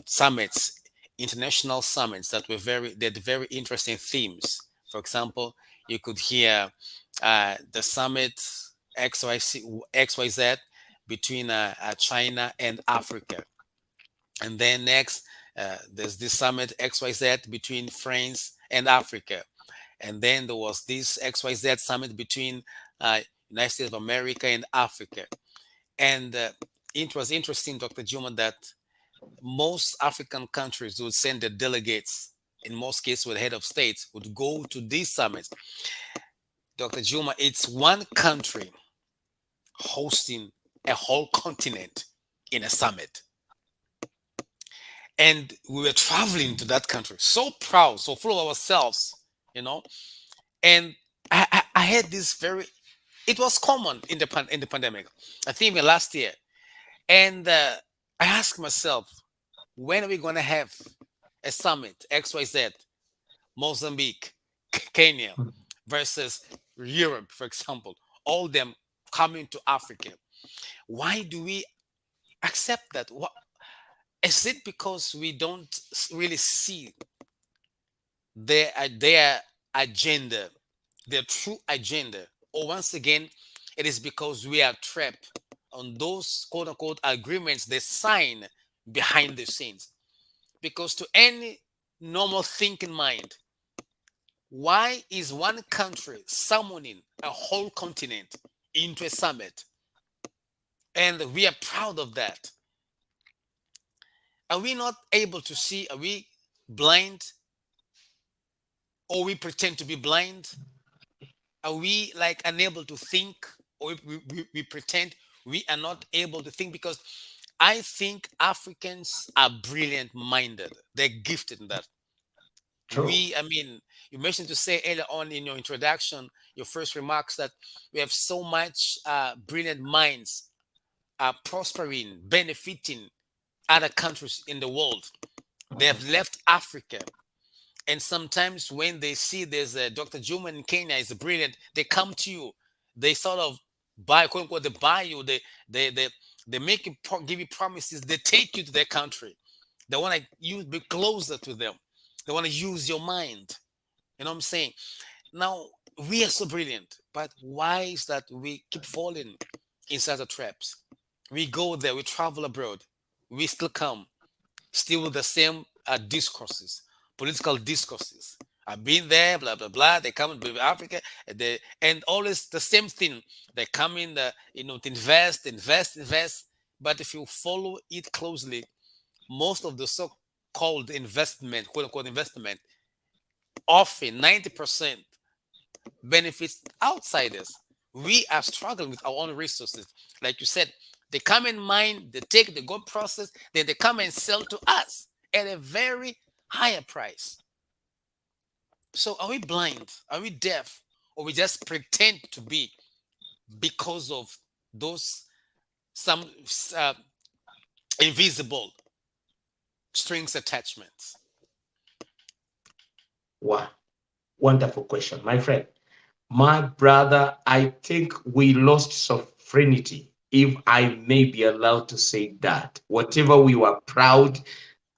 summits, international summits that had very interesting themes. For example, you could hear the summit XYZ between China and Africa. And then next, there's this summit XYZ between France and Africa. And then there was this XYZ summit between United States of America and Africa. And it was interesting, Dr. Juma, that most African countries would send their delegates, in most cases with head of states, would go to these summits. Dr. Juma, it's one country hosting a whole continent in a summit. And we were traveling to that country, so proud, so full of ourselves, you know. And I had this very, it was common in in the pandemic, I think even last year. And I asked myself, when are we going to have a summit, XYZ, Mozambique, Kenya versus Europe, for example, all them coming to Africa? Why do we accept that? What, is it because we don't really see their agenda, their true agenda? Or once again, it is because we are trapped on those quote unquote agreements they sign behind the scenes? Because to any normal thinking mind, Why is one country summoning a whole continent into a summit? And we are proud of that. Are we not able to see? Are we blind, or we pretend to be blind? Are we like unable to think, or we pretend we are not able to think? Because I think Africans are brilliant minded, they're gifted in that. True. I mean, you mentioned to say earlier on in your introduction, your first remarks, that we have so much brilliant minds prospering, benefiting other countries in the world. They have left Africa. And sometimes when they see there's a Dr. Juma in Kenya is brilliant, they come to you. They sort of buy, quote unquote, they buy you. They they they make you give you promises. They take you to their country. They want to you be closer to them. They want to use your mind. You know what I'm saying? Now we are so brilliant, but why is that we keep falling inside the traps? We go there, we travel abroad, we still come still with the same discourses, political discourses. I've been there, blah blah blah. They come to Africa, and always the same thing. They come in, to invest, invest, invest. But if you follow it closely, most of the so-called investment, quote unquote investment, often 90% benefits outsiders. We are struggling with our own resources. Like you said, they come and mine, they take the gold process, then they come and sell to us at a very higher price. So are we blind? Are we deaf? Or we just pretend to be because of those some uh, invisible strings attachments? Wow. Wonderful question, my friend. My brother, I think we lost sovereignty, if I may be allowed to say that. Whatever we were proud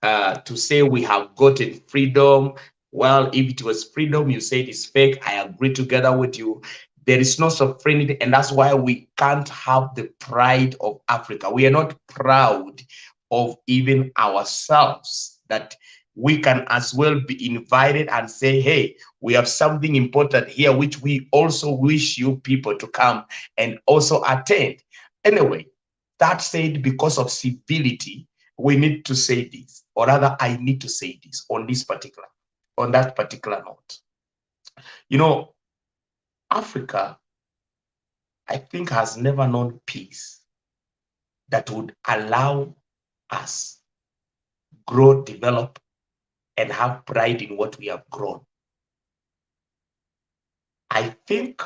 to say we have gotten freedom, well, if it was freedom, you said it's fake. I agree together with you. There is no sovereignty, and that's why we can't have the pride of Africa. We are not proud of even ourselves, that we can as well be invited and say, hey, we have something important here, which we also wish you people to come and also attend. Anyway, that said, because of civility, we need to say this, or rather, I need to say this on that particular note. You know, Africa, I think, has never known peace that would allow us grow, develop, and have pride in what we have grown. I think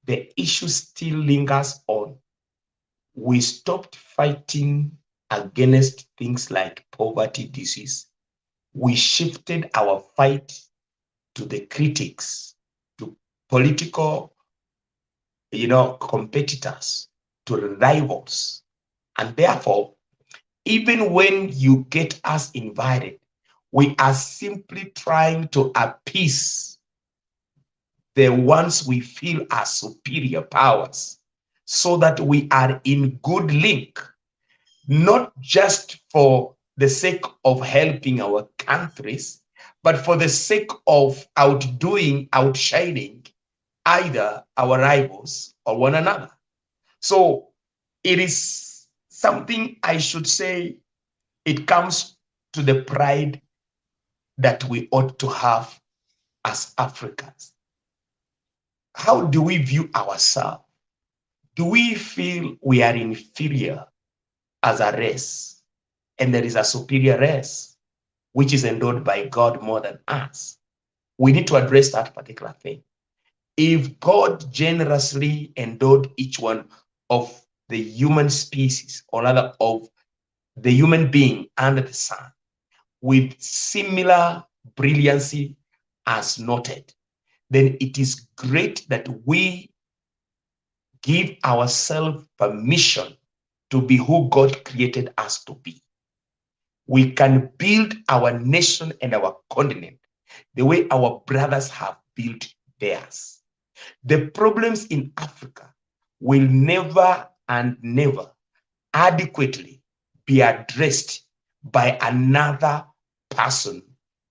the issue still lingers on. We stopped fighting against things like poverty, disease. We shifted our fight to the critics, to political, competitors, to rivals. And therefore, even when you get us invited, we are simply trying to appease the ones we feel are superior powers, so that we are in good link, not just for the sake of helping our countries, but for the sake of outdoing, outshining either our rivals or one another. So it is something, I should say, it comes to the pride that we ought to have as Africans. How do we view ourselves? Do we feel we are inferior as a race, and there is a superior race which is endowed by God more than us? We need to address that particular thing. If God generously endowed each one of the human species, or rather of the human being under the sun, with similar brilliancy as noted, then it is great that we give ourselves permission to be who God created us to be. We can build our nation and our continent the way our brothers have built theirs. The problems in Africa will never and never adequately be addressed by another person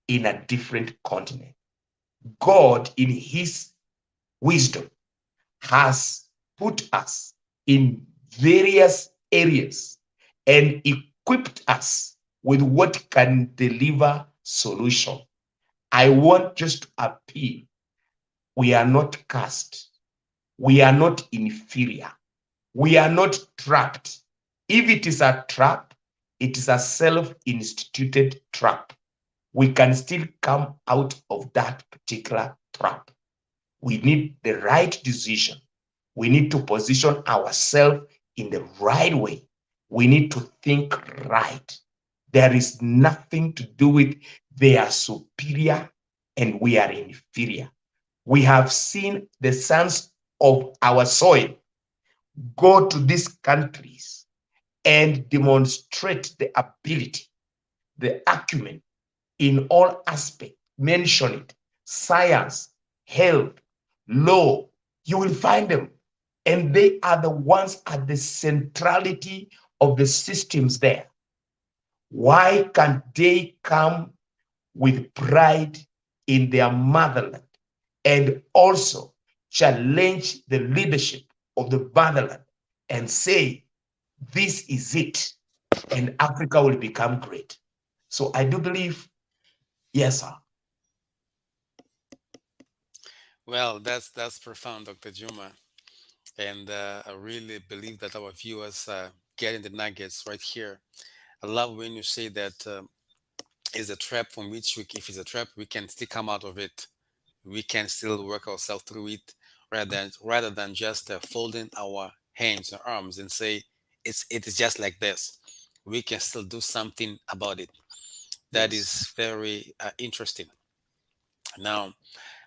in a different continent. God, in his wisdom, has put us in various areas and equipped us with what can deliver solution. I want just to appeal. We are not cast. We are not inferior. We are not trapped. If it is a trap, it is a self-instituted trap. We can still come out of that particular trap. We need the right decision. We need to position ourselves in the right way. We need to think right. There is nothing to do with they are superior and we are inferior. We have seen the sons of our soil go to these countries and demonstrate the ability, the acumen in all aspects. Mention it: science, health, law. You will find them. And they are the ones at the centrality of the systems there. Why can't they come with pride in their motherland and also challenge the leadership of the motherland and say, this is it, and Africa will become great? So I do believe, yes, sir. Well, that's profound, Dr. Juma, and I really believe that our viewers are getting the nuggets right here. I love when you say that is a trap from which we, if it's a trap, we can still come out of it. We can still work ourselves through it, rather than just folding our hands and arms and say it is just like this. We can still do something about it. That Yes. is very interesting. Now,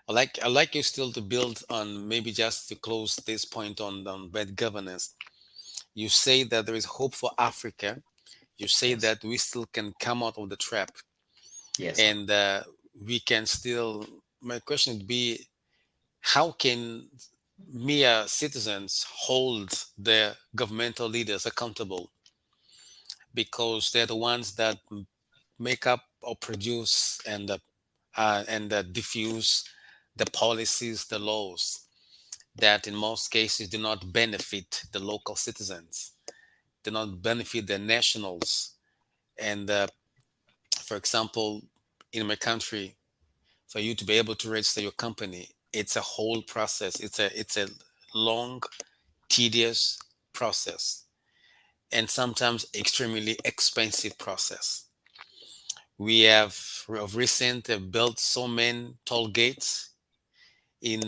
I like you still to build on, maybe just to close this point on bad governance. You say that there is hope for Africa. You say Yes. that we still can come out of the trap, Yes, sir. and we can still. My question would be, how can mere citizens hold their governmental leaders accountable, because they're the ones that make up or produce and diffuse the policies, the laws that in most cases do not benefit the local citizens, do not benefit the nationals. And for example, in my country, for you to be able to register your company, it's a whole process. It's a long, tedious process, and sometimes extremely expensive process. We have of recent built so many toll gates in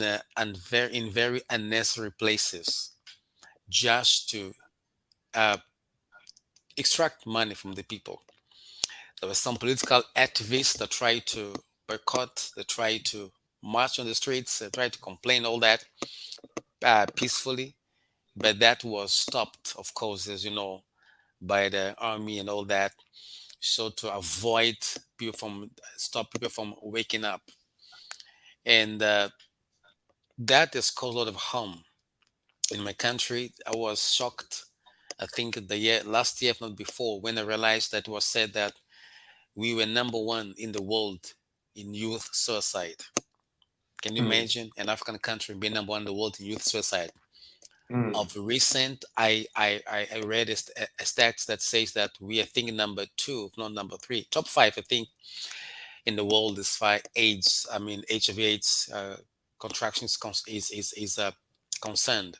very unnecessary places, just to uh, extract money from the people. There were some political activists that tried to boycott, that tried to march on the streets, tried to complain, all that peacefully, but that was stopped, of course, as you know, by the army and all that. So to avoid people from stop people from waking up, and that has caused a lot of harm in my country. I was shocked. I think the year last year, if not before, when I realized that it was said that we were number one in the world in youth suicide. Can you Mm, imagine an African country being number one in the world in youth suicide? mm, Of recent, I read a stats that says that we are thinking number two, if not number three, top five, I think, in the world is five AIDS. I mean, HIV/AIDS contractions is concerned.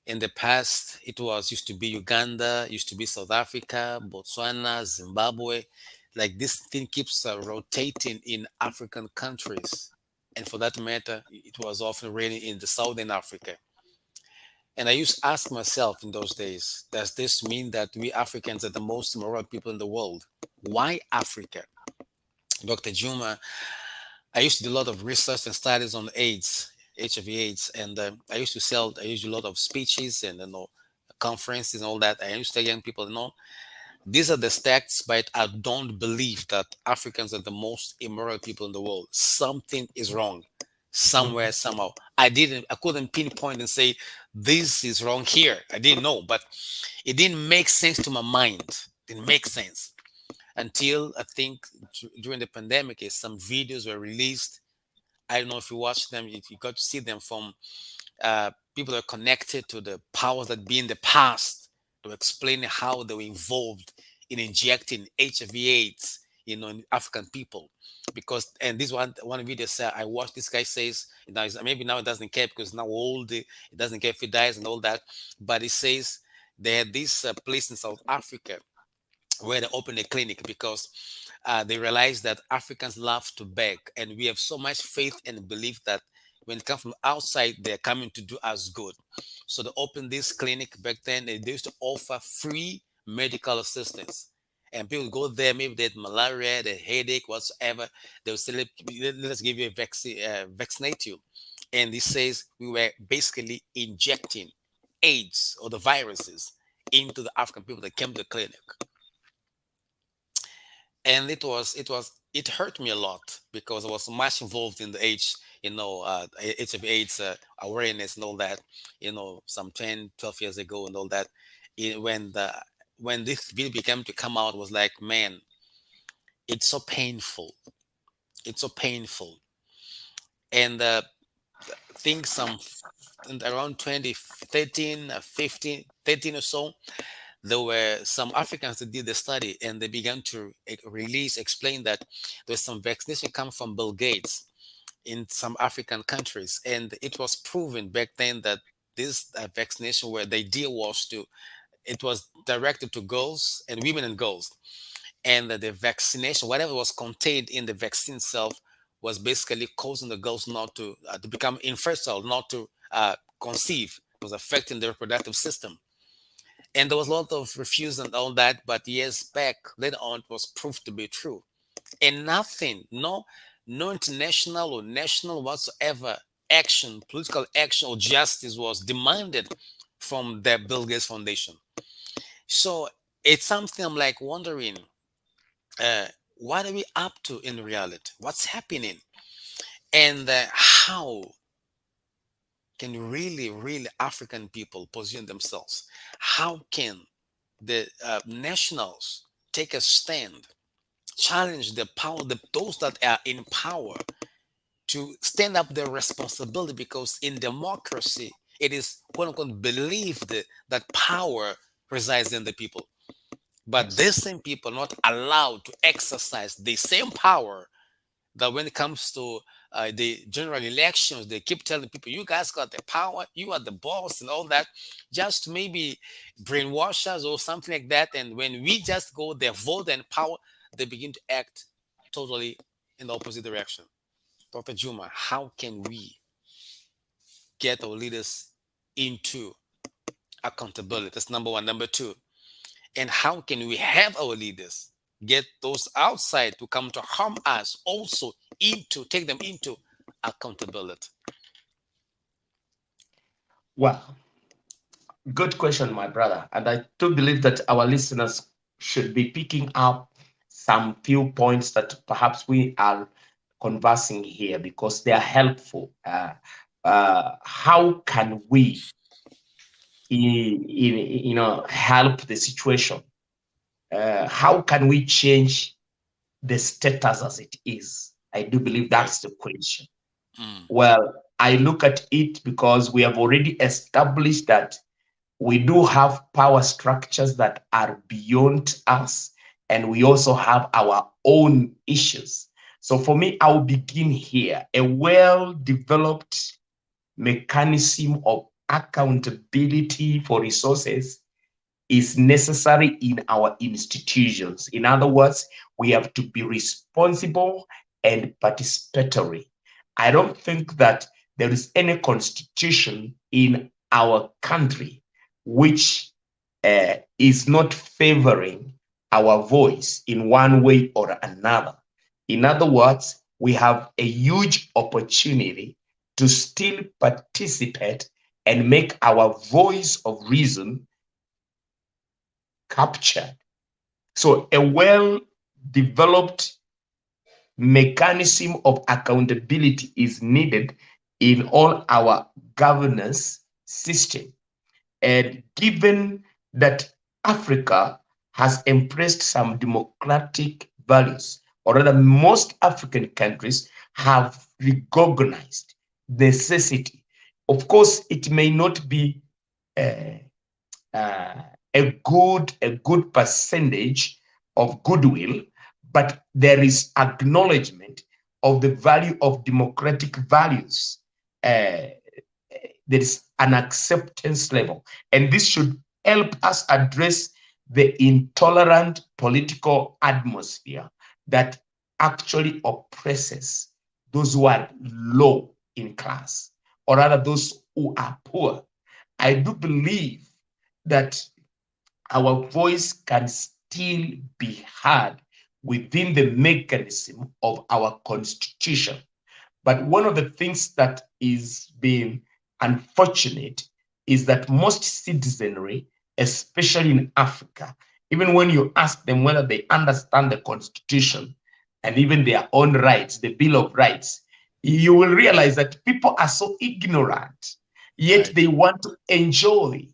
In the past, it was used to be Uganda, used to be South Africa, Botswana, Zimbabwe. Like this thing keeps rotating in African countries, and for that matter, it was often raining in the Southern Africa. And I used to ask myself in those days, does this mean that we Africans are the most immoral people in the world? Why Africa? Dr. Juma, I used to do a lot of research and studies on AIDS, HIV/AIDS, and I used to do a lot of speeches and conferences and all that. I used to tell young people, these are the stats, but I don't believe that Africans are the most immoral people in the world. Something is wrong mm, somewhere, somehow. I couldn't pinpoint and say this is wrong here. I didn't know, but it didn't make sense to my mind. It didn't make sense until I think during the pandemic, some videos were released I don't know if you watch them, you got to see them from people that are connected to the powers that be in the past to explain how they were involved in injecting HIV/AIDS, in African people. Because and this one video said I watched this guy says now maybe now it doesn't care because now old it doesn't care if he dies and all that, but it says they had this place in South Africa where they opened a clinic because they realized that Africans love to beg, and we have so much faith and belief that when it comes from outside, they're coming to do us good. So they opened this clinic back then, and they used to offer free medical assistance. And people go there, maybe they had malaria, they had headache, whatsoever. They will say, let's give you a vaccine, vaccinate you. And this says we were basically injecting AIDS or the viruses into the African people that came to the clinic. And it hurt me a lot because I was much involved in the HIV/AIDS awareness and all that, some 10, 12 years ago and all that. When this video began to come out, it was like, man, it's so painful. It's so painful. And I think around 2013, 15, 13 or so, there were some Africans that did the study, and they began to explain that there's some vaccination come from Bill Gates in some African countries. And it was proven back then that this vaccination, where the idea was it was directed to girls and women and girls. And that the vaccination, whatever was contained in the vaccine itself, was basically causing the girls not to become infertile, not to conceive. It was affecting the reproductive system. And there was a lot of refusal and all that, but years back, later on, it was proved to be true. And nothing, no international or national whatsoever action, political action or justice was demanded from the Bill Gates Foundation. So it's something I'm like wondering, uh, what are we up to in reality? What's happening? And how can really African people position themselves? How can the nationals take a stand, challenge the power, those that are in power, to stand up their responsibility? Because in democracy, it is quote unquote believed that power resides in the people. But Yes. these same people are not allowed to exercise the same power that when it comes to the general elections, they keep telling people, you guys got the power, you are the boss and all that, just to maybe brainwash us or something like that. And when we just go their vote and power, they begin to act totally in the opposite direction. Dr. Juma, how can we get our leaders into accountability? That's number one. Number two, and how can we have our leaders get those outside to come to harm us also take them into accountability? Well, good question, my brother. And I do believe that our listeners should be picking up some few points that perhaps we are conversing here because they are helpful. How can we, help the situation? How can we change the status as it is? I do believe Right. that's the question. Mm, Well, I look at it because we have already established that we do have power structures that are beyond us, and we also have our own issues. So for me, I'll begin here. A well-developed mechanism of accountability for resources is necessary in our institutions. In other words, we have to be responsible and participatory. I don't think that there is any constitution in our country which is not favoring our voice in one way or another. In other words, we have a huge opportunity to still participate and make our voice of reason captured. So, a well developed mechanism of accountability is needed in all our governance system. And given that Africa has embraced some democratic values, or rather, most African countries have recognized necessity. Of course, it may not be uh, a good percentage of goodwill, but there is acknowledgement of the value of democratic values. Uh, there is an acceptance level, and this should help us address the intolerant political atmosphere that actually oppresses those who are low in class, or rather those who are poor. I do believe that our voice can still be heard within the mechanism of our constitution. But one of the things that is being unfortunate is that most citizenry, especially in Africa, even when you ask them whether they understand the constitution and even their own rights, the Bill of Rights, you will realize that people are so ignorant, yet Right. they want to enjoy.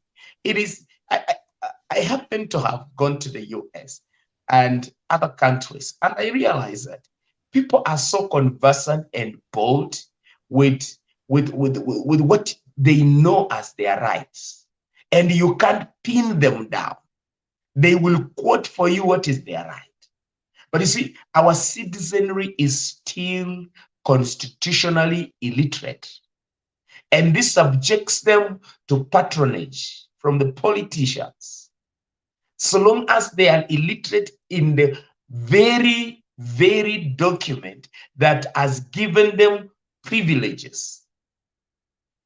It is, I happen to have gone to the US and other countries, and I realize that people are so conversant and bold with, with what they know as their rights. And you can't pin them down. They will quote for you what is their right. But you see, our citizenry is still constitutionally illiterate. And this subjects them to patronage from the politicians. So long as they are illiterate in the very document that has given them privileges.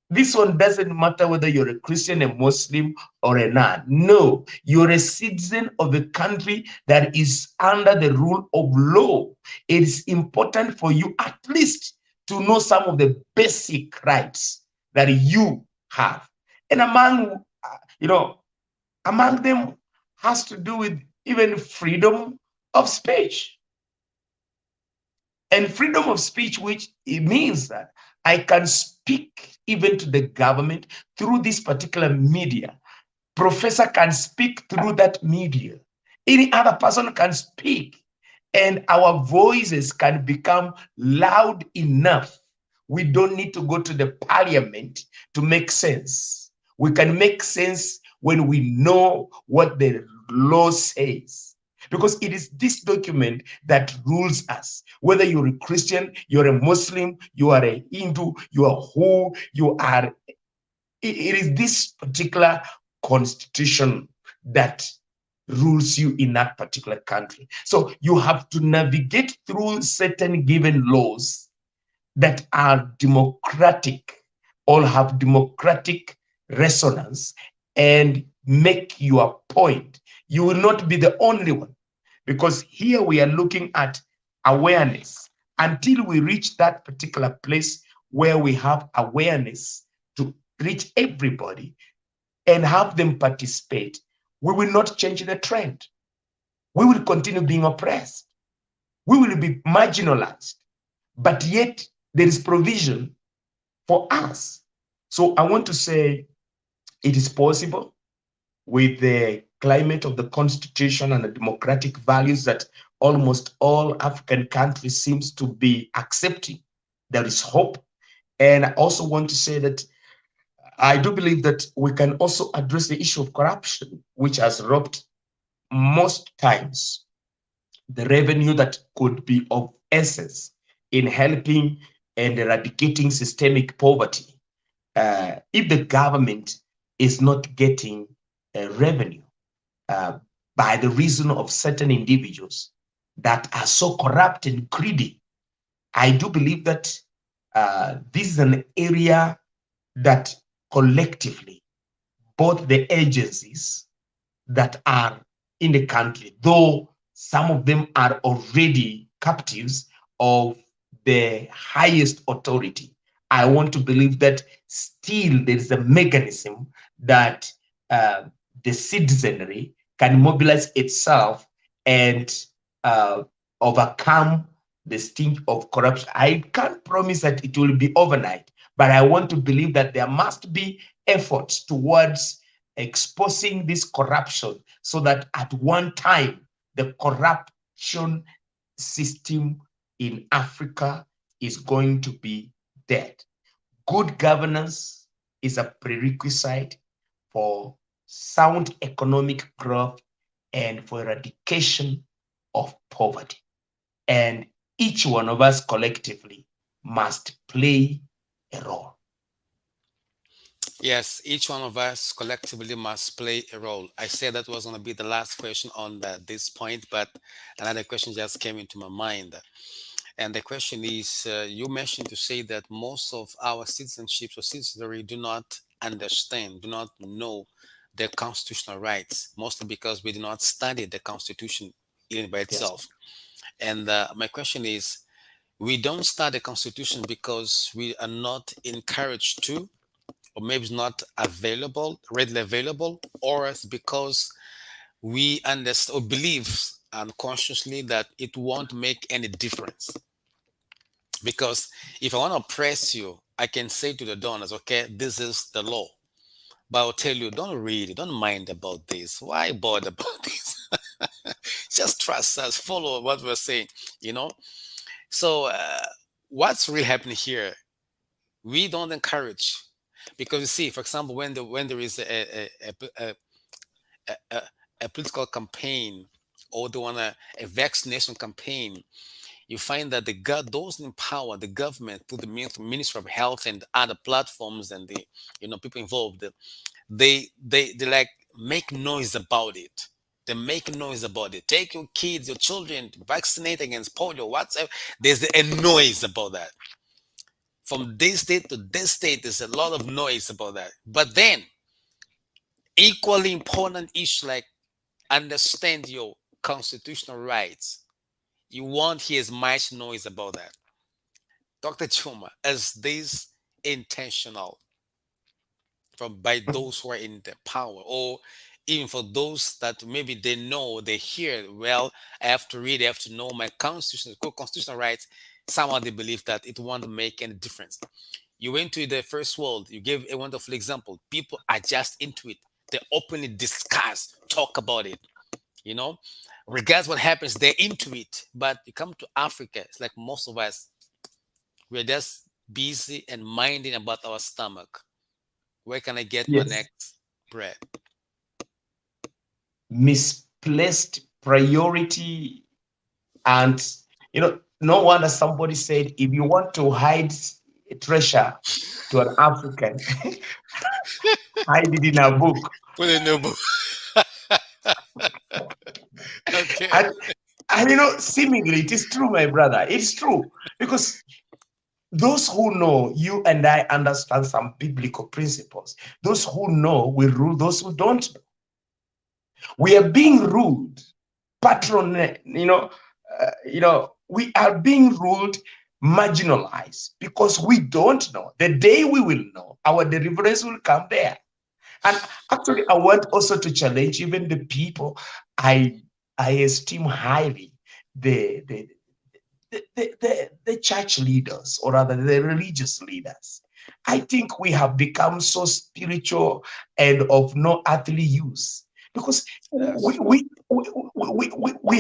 This one doesn't matter whether you're a Christian, a Muslim, or a non. No, you're a citizen of a country that is under the rule of law. It is important for you at least to know some of the basic rights that you have. And among them has to do with even freedom of speech. And freedom of speech, which it means that I can speak even to the government through this particular media. Professor can speak through that media. Any other person can speak, and our voices can become loud enough. We don't need to go to the parliament to make sense. We can make sense when we know what the law says. Because it is this document that rules us. Whether you're a Christian, you're a Muslim, you are a Hindu, you are who you are. It is this particular constitution that rules you in that particular country. So you have to navigate through certain given laws that are democratic, all have democratic resonance, and make your point. You will not be the only one, because here we are looking at awareness. Until we reach that particular place where we have awareness to reach everybody and have them participate, we will not change the trend. We will continue being oppressed. We will be marginalized. But yet there is provision for us. So I want to say it is possible with the climate of the constitution and the democratic values that almost all African countries seems to be accepting. There is hope. And I also want to say that I do believe that we can also address the issue of corruption, which has robbed most times the revenue that could be of essence in helping and eradicating systemic poverty. If the government is not getting revenue uh, by the reason of certain individuals that are so corrupt and greedy, I do believe that this is an area that collectively, both the agencies that are in the country, though some of them are already captives of the highest authority, I want to believe that still there is a mechanism that uh, the citizenry can mobilize itself and uh, overcome the sting of corruption. I can't promise that it will be overnight, but I want to believe that there must be efforts towards exposing this corruption so that at one time the corruption system in Africa is going to be dead. Good governance is a prerequisite for sound economic growth and for eradication of poverty. And each one of us collectively must play a role. Yes, each one of us collectively must play a role. I said that was going to be the last question on this point, but another question just came into my mind. And the question is, you mentioned to say that most of our citizenships or citizenry do not understand, do not know their constitutional rights, mostly because we do not study the Constitution in by Yes. itself. And my question is, we don't study the Constitution because we are not encouraged to, or maybe it's not available, readily available, or it's because we understand or believe unconsciously that it won't make any difference. Because if I want to oppress you, I can say to the donors, okay, this is the law. But I'll tell you, don't read it, don't mind about this. Why bother about this? Just trust us, follow what we're saying, you know? So, what's really happening here? We don't encourage. Because you see, for example, when there is a, a political campaign or they want a vaccination campaign, you find that those in power, the government, through the Ministry of Health and other platforms and the people involved, they like make noise about it. They make noise about it. Take your kids, your children, vaccinate against polio, whatever. There's a noise about that. From this state to this state, there's a lot of noise about that. But then, equally important issue like understand your constitutional rights. You won't hear as much noise about that. Dr. Chuma, is this intentional from by those who are in the power, or even for those that maybe they know, they hear, well, I have to read, I have to know my constitution, constitutional rights. Somehow they believe that it won't make any difference. You went to the first world, you gave a wonderful example. People are just into it. They openly discuss, talk about it, you know, regardless what happens, they're into it. But you come to Africa, it's like most of us, we're just busy and minding about our stomach. Where can I get my Yes. next bread? Misplaced priority. And, no wonder somebody said, if you want to hide a treasure to an African, hide it in a book. Put it in the book. Okay. And, seemingly it is true, my brother. It's true. Because those who know, you and I understand some biblical principles. Those who know will rule those who don't know. We are being ruled, patron, we are being ruled, marginalized because we don't know. The day we will know, our deliverance will come there. And actually, I want also to challenge even the people I esteem highly, the the the church leaders, or rather the religious leaders. I think we have become so spiritual and of no earthly use because Yes. we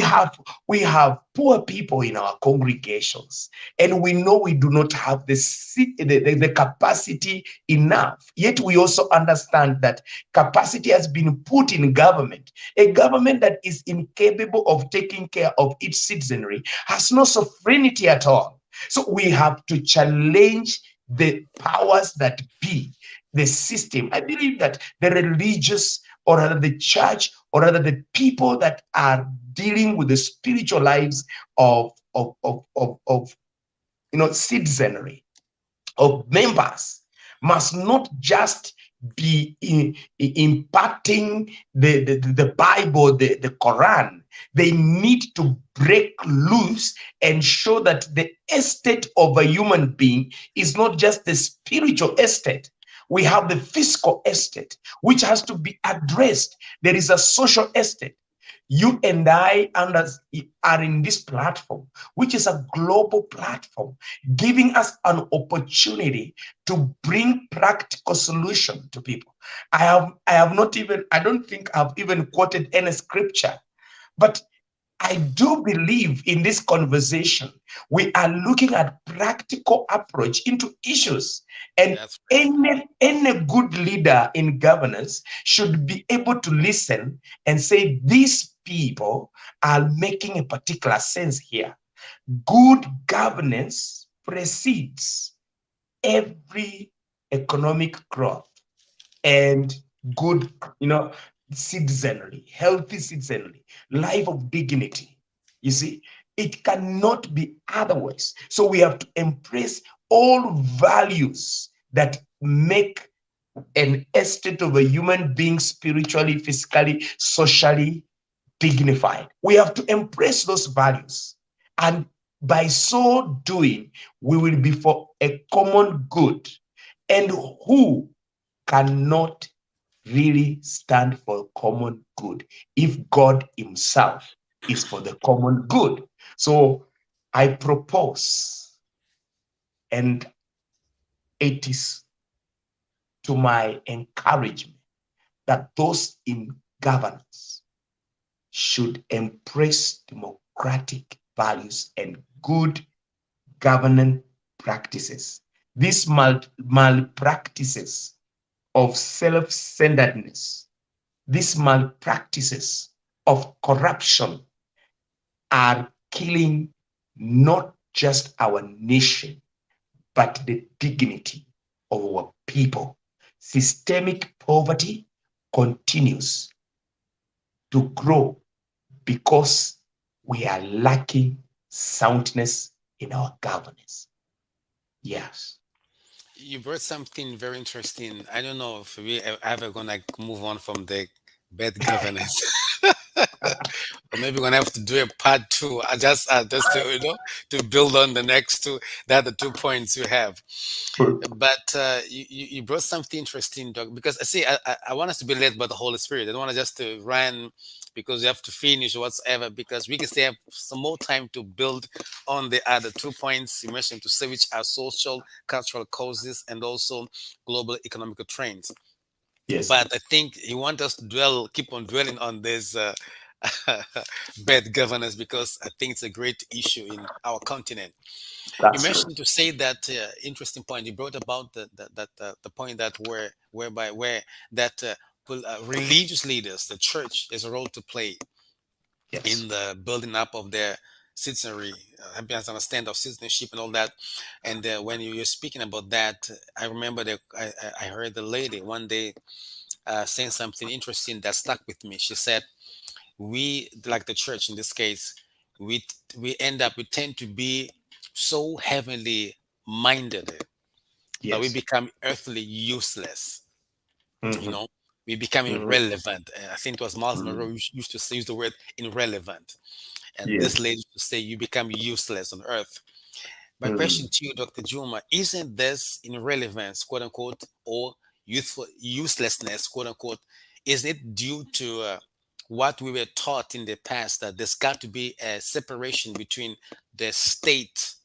have poor people in our congregations, and we know we do not have the capacity enough. Yet we also understand that capacity has been put in government. A government that is incapable of taking care of its citizenry has no sovereignty at all. So we have to challenge the powers that be, the system. I believe that the religious, or rather the church, or rather the people that are dealing with the spiritual lives of citizenry, of members, must not just be impacting the Bible, the Quran. They need to break loose and show that the estate of a human being is not just the spiritual estate. We have the physical estate, which has to be addressed. There is a social estate. You and I are in this platform, which is a global platform, giving us an opportunity to bring practical solution to people. I don't think I've even quoted any scripture, but I do believe in this conversation, we are looking at practical approach into issues. And That's right. any good leader in governance should be able to listen and say, these people are making a particular sense here. Good governance precedes every economic growth and good, citizenry, healthy citizenry, life of dignity. You see, it cannot be otherwise. So we have to embrace all values that make an estate of a human being spiritually, physically, socially dignified. We have to embrace those values. And by so doing, we will be for a common good. And who cannot really stand for common good if God Himself is for the common good? So I propose, and it is to my encouragement, that those in governance should embrace democratic values and good governance practices. These malpractices of self-centeredness, these malpractices of corruption are killing not just our nation, but the dignity of our people. Systemic poverty continues to grow because we are lacking soundness in our governance. Yes. You brought something very interesting. I don't know if we ever gonna move on from the bad governance, or maybe we're gonna have to do a part two. I just to to build on the next two. That the 2 points you have. But you brought something interesting, Doc. Because I see, I want us to be led by the Holy Spirit. I don't want to just to run because we have to finish whatsoever. Because we can still have some more time to build on the other 2 points you mentioned, to say which are social, cultural causes, and also global economical trends. Yes, But I think you want us to keep on dwelling on this bad governance, because I think it's a great issue in our continent. You that's true. mentioned to say that interesting point. You brought about the point that where that religious leaders, the church, is a role to play in Yes. the building up of their citizenry, having an understand of citizenship and all that. And when you're speaking about that, I remember that I heard the lady one day saying something interesting that stuck with me. She said, "We, like the church in this case, we we tend to be so heavenly minded that we Yes. become earthly useless. You Mm-hmm. know, we become Mm-hmm. irrelevant." I think it was Miles Monroe Mm-hmm. who used to use the word irrelevant, and this Yes. lady used to say, "You become useless on earth." My question Mm-hmm. to you, Dr. Juma, isn't this irrelevance, quote unquote, or youthful uselessness, quote unquote, is it due to what we were taught in the past, that there's got to be a separation between the state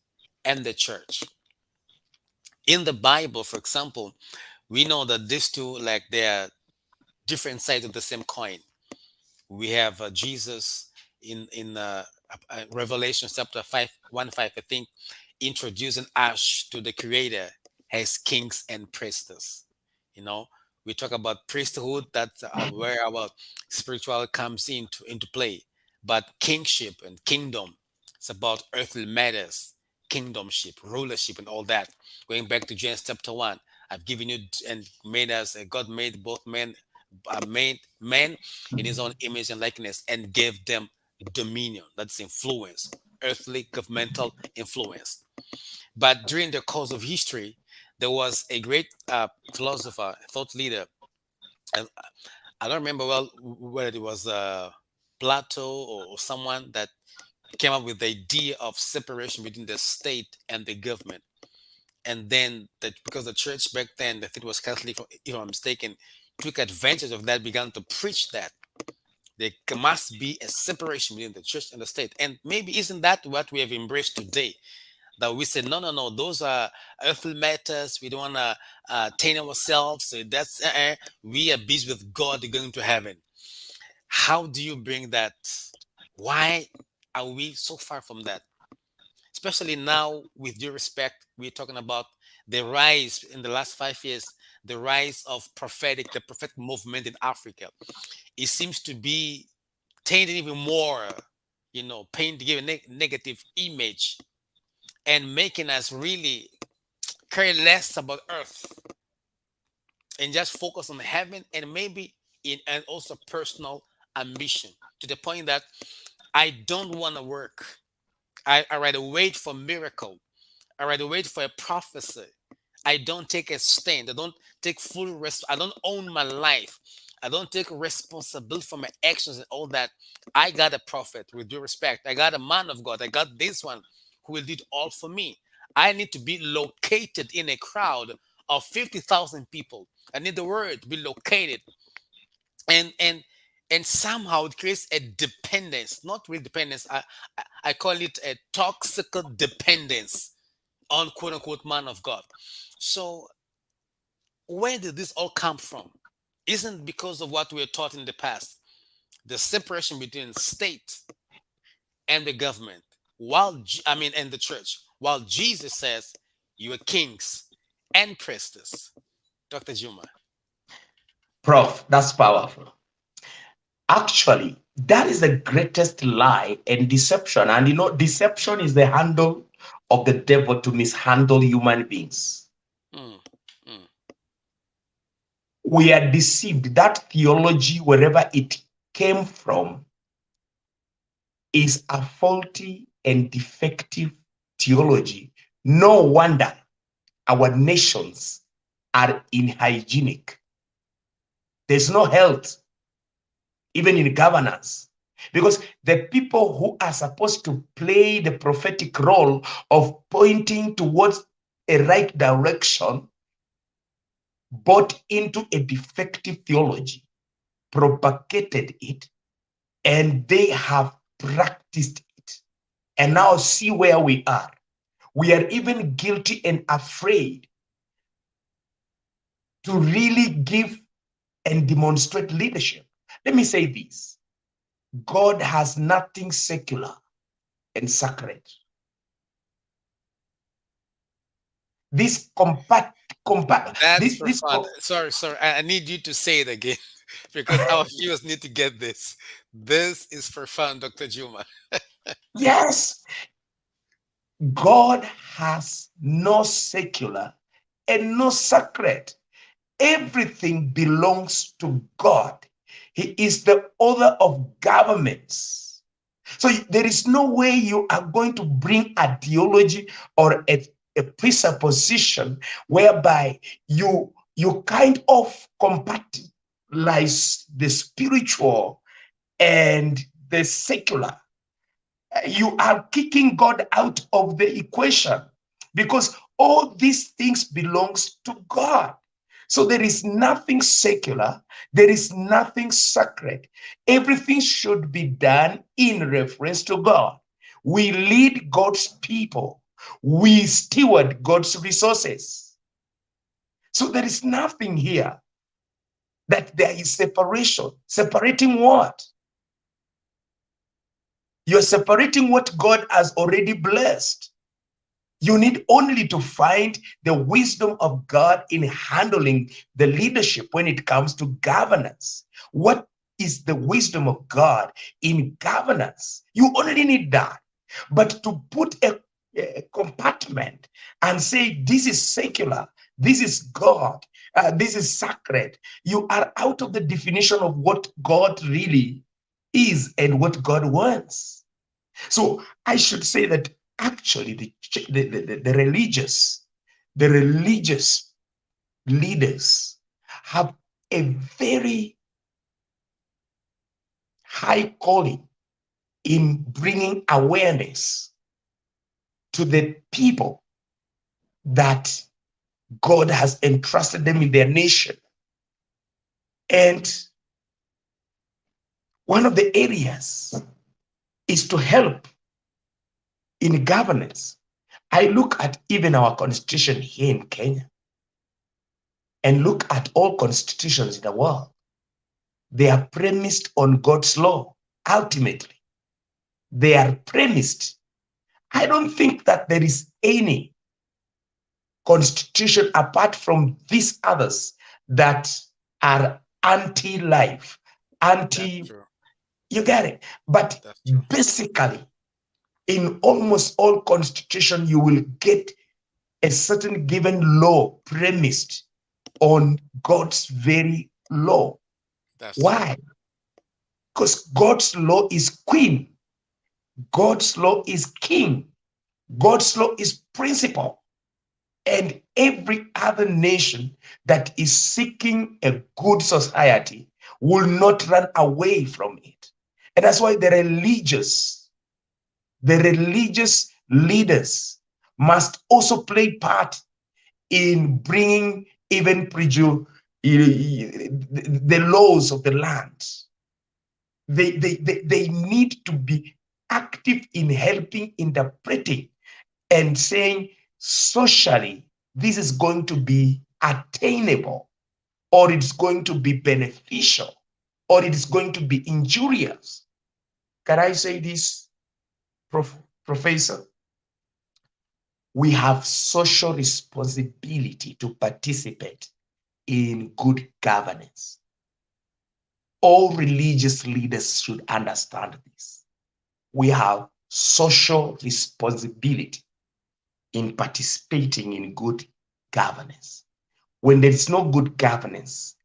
and the church? In the Bible, for example, we know that these two, like, they are different sides of the same coin. We have Jesus in Revelation chapter 5:1-5, I think, introducing us to the Creator as kings and priests. You know, we talk about priesthood. That's where our spiritual comes into play. But kingship and kingdom, it's about earthly matters, kingdomship, rulership, and all that. Going back to Genesis chapter 1, I've given you and made us. God made both men, made man in His own image and likeness, and gave them dominion. That's influence, earthly governmental influence. But during the course of history, there was a great philosopher, thought leader, and I don't remember well whether it was Plato or someone, that came up with the idea of separation between the state and the government. And then that, because the church back then, I think it was Catholic, if I'm mistaken, took advantage of that, began to preach that there must be a separation between the church and the state. And maybe isn't that what we have embraced today? That we say, no, no, no, those are earthly matters. We don't want to attain ourselves. So that's, we are busy with God going to heaven. How do you bring that Why are we so far from that? Especially now, with due respect, we're talking about the rise in the last 5 years, the rise of the prophetic movement in Africa. It seems to be tainted even more, paint, give a negative image and making us really care less about earth and just focus on heaven and maybe in and also personal ambition to the point that I don't want to work. I rather wait for miracle. I rather wait for a prophecy. I don't take a stand. I don't take full rest. I don't own my life. I don't take responsibility for my actions and all that. I got a prophet, with due respect. I got a man of God. I got this one who will do it all for me. I need to be located in a crowd of 50,000 people. I need the word to be located. And somehow it creates a dependence, not real dependence. I call it a toxic dependence on quote unquote man of God. So where did this all come from? Isn't because of what we were taught in the past, the separation between state and the government, and the church, while Jesus says you are kings and priests. Dr. Juma. Prof, that's powerful. Actually, that is the greatest lie and deception. And deception is the handle of the devil to mishandle human beings. Mm, mm. We are deceived. That theology, wherever it came from, is a faulty and defective theology. No wonder our nations are inhygienic. There's no health, even in governance. Because the people who are supposed to play the prophetic role of pointing towards a right direction bought into a defective theology, propagated it, and they have practiced it. And now see where we are. We are even guilty and afraid to really give and demonstrate leadership. Let me say this: God has nothing secular and sacred. This That's this this profound. Sorry, sorry. I need you to say it again because our viewers need to get this. This is profound, Dr. Juma. yes, God has no secular and no sacred. Everything belongs to God. He is the author of governments. So there is no way you are going to bring a theology or a presupposition whereby you kind of compatibilize the spiritual and the secular. You are kicking God out of the equation because all these things belongs to God. So there is nothing secular, there is nothing sacred. Everything should be done in reference to God. We lead God's people, we steward God's resources. So there is nothing here that there is separation. Separating what? You're separating what God has already blessed. You need only to find the wisdom of God in handling the leadership when it comes to governance. What is the wisdom of God in governance? You only need that. But to put a compartment and say, this is secular, this is God, this is sacred, you are out of the definition of what God really is and what God wants. So I should say that actually the religious leaders have a very high calling in bringing awareness to the people that God has entrusted them in their nation. And one of the areas is to help in governance. I look at even our constitution here in Kenya and look at all constitutions in the world. They are premised on God's law, ultimately. they are premised. I don't think that there is any constitution apart from these others that are anti-life, That's anti, true. you get it. But That's true. basically, in almost all constitution, you will get a certain given law premised on God's very law. That's true. Why? Because God's law is queen, God's law is king, God's law is principle. And every other nation that is seeking a good society will not run away from it. And that's why the religious leaders must also play part in bringing even the laws of the land. They need to be active in helping interpreting and saying socially this is going to be attainable, or it's going to be beneficial, or it is going to be injurious. Can I say this, Professor? We have social responsibility to participate in good governance. All religious leaders should understand this. We have social responsibility in participating in good governance. When there is no good governance,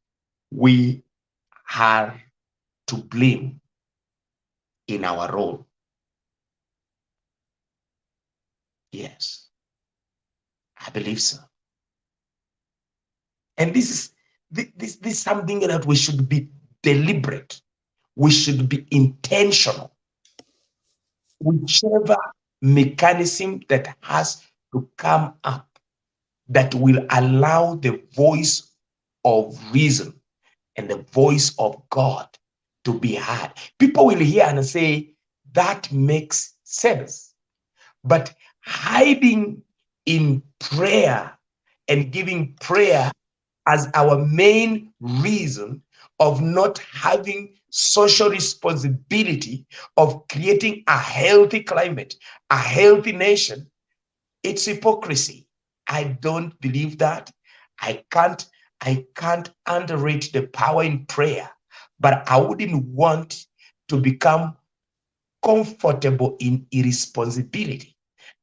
we are to blame in our role. Yes, I believe so. And this is something that we should be deliberate. We should be intentional. Whichever mechanism that has to come up that will allow the voice of reason and the voice of God to be heard. People will hear and say, that makes sense. But hiding in prayer and giving prayer as our main reason of not having social responsibility of creating a healthy climate, a healthy nation, it's hypocrisy. I don't believe that. I can't I can't underrate the power in prayer, but I wouldn't want to become comfortable in irresponsibility.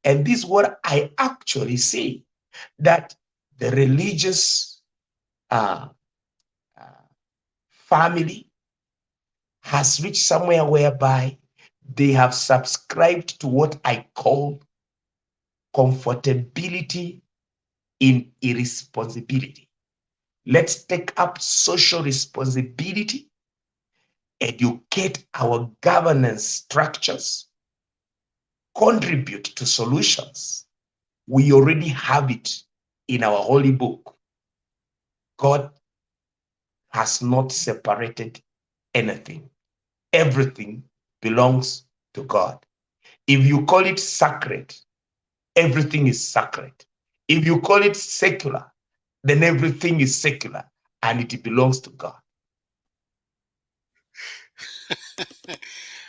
And this is what I actually see, that the religious uh, uh, family has reached somewhere whereby they have subscribed to what I call comfortability in irresponsibility. Let's take up social responsibility, educate our governance structures, contribute to solutions. We already have it in our holy book. God has not separated anything. Everything belongs to God. If you call it sacred, everything is sacred. If you call it secular, then everything is secular and it belongs to God.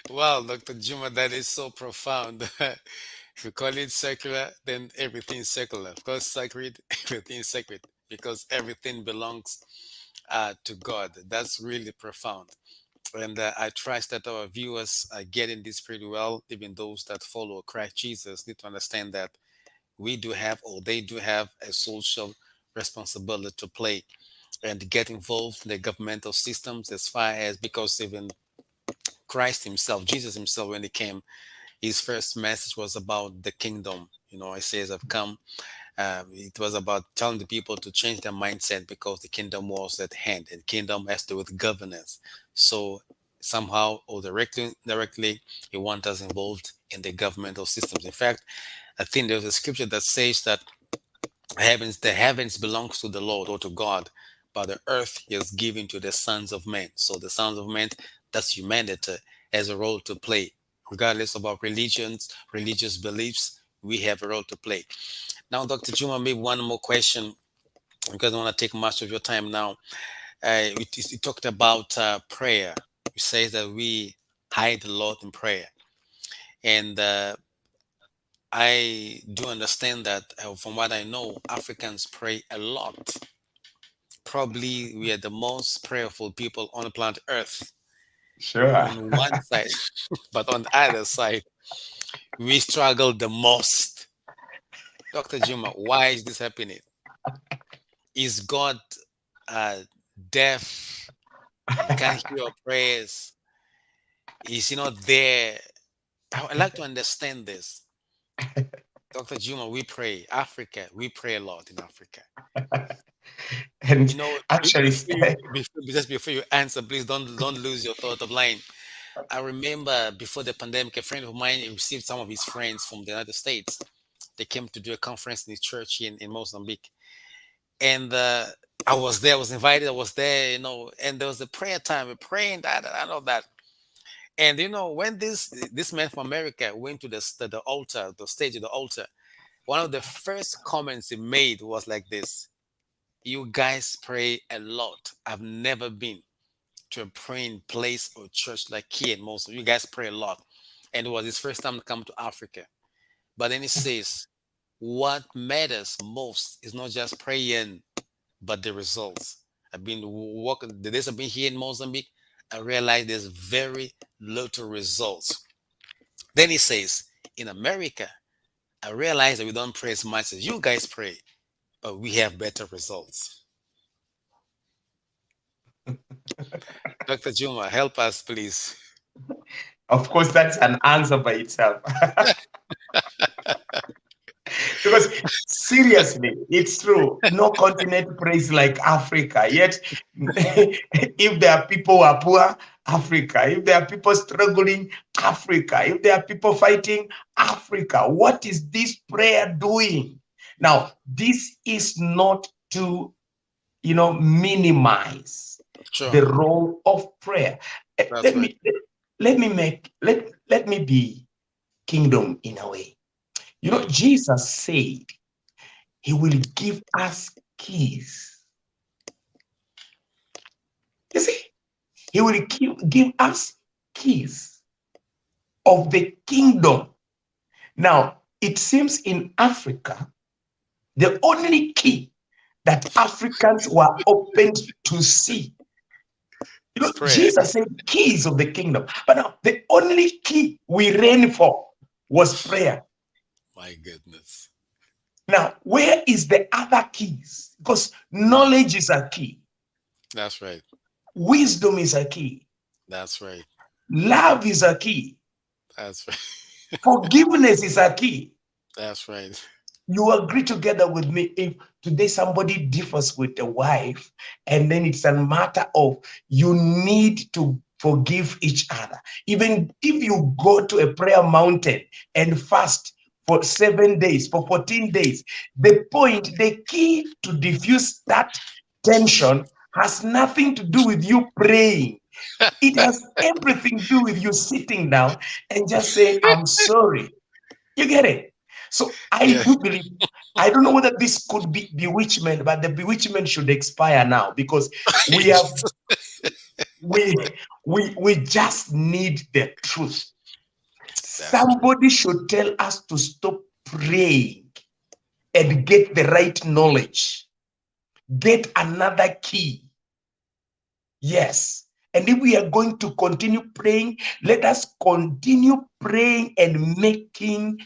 Wow, Dr. Juma, that is so profound. If you call it secular, then everything is secular. Of course, sacred, everything is sacred because everything belongs to God. That's really profound. And I trust that our viewers are getting this pretty well. Even those that follow Christ Jesus need to understand that we do have, or they do have, a social responsibility to play and get involved in the governmental systems as far as, because even Christ himself, Jesus himself, when he came, his first message was about the kingdom. He says, I've come. It was about telling the people to change their mindset because the kingdom was at hand, and kingdom has to do with governance. So somehow or directly, he wants us involved in the governmental systems. In fact, I think there's a scripture that says that the heavens belongs to the Lord or to God, but the earth is given to the sons of men. So the sons of men, that's humanity, has a role to play. Regardless of our religions, religious beliefs, we have a role to play. Now, Dr. Juma, maybe one more question because I don't want to take much of your time now. You talked about prayer. You say that we hide a lot in prayer. And I do understand that, from what I know, Africans pray a lot. Probably we are the most prayerful people on the planet Earth Sure. on one side, but on the other side, we struggle the most. Dr. Juma, why is this happening? Is God uh, deaf? He can't hear our prayers. Is he not there? I like to understand this. Dr. Juma, we pray. Africa, we pray a lot in Africa. And actually, Just before you answer, please don't lose your thought of line. I remember before the pandemic, a friend of mine received some of his friends from the United States. They came to do a conference in his church in Mozambique, and I was there. I was invited. I was there, and there was a prayer time. We're praying that and all that. And when this man from America went to the altar, the stage of the altar, one of the first comments he made was like this: "You guys pray a lot. I've never been to a praying place or church like here in Mosul. You guys pray a lot." And it was his first time to come to Africa. But then he says, what matters most is not just praying, but the results. I've been working the days I've been here in Mozambique. I realized there's very little results. Then he says, in America, I realize that we don't pray as much as you guys pray, but we have better results. Dr. Juma, help us, please. of course, that's an answer by itself. Because seriously, it's true. No continent prays like Africa. Yet, if there are people who are poor, Africa. If there are people struggling, Africa. If there are people fighting, Africa. What is this prayer doing? Now, this is not to, minimize Sure. the role of prayer. That's right. Let me be kingdom in a way. Jesus said he will give us keys. You see, he will give us keys of the kingdom. Now, it seems in Africa, the only key that Africans were opened to see. Jesus said keys of the kingdom. But now, the only key we ran for was prayer. My goodness. Now, where is the other keys? Because knowledge is a key. That's right. Wisdom is a key. That's right. Love is a key. That's right. Forgiveness is a key. That's right. You agree together with me if today somebody differs with a wife, and then it's a matter of you need to forgive each other. Even if you go to a prayer mountain and fast for 7 days, for 14 days, the key to diffuse that tension has nothing to do with you praying. It has everything to do with you sitting down and just saying, I'm sorry. You get it? So I do believe, I don't know whether this could be bewitchment, but the bewitchment should expire now because we have we just need the truth. Somebody should tell us to stop praying and get the right knowledge. Get another key. Yes. And if we are going to continue praying, let us continue praying and making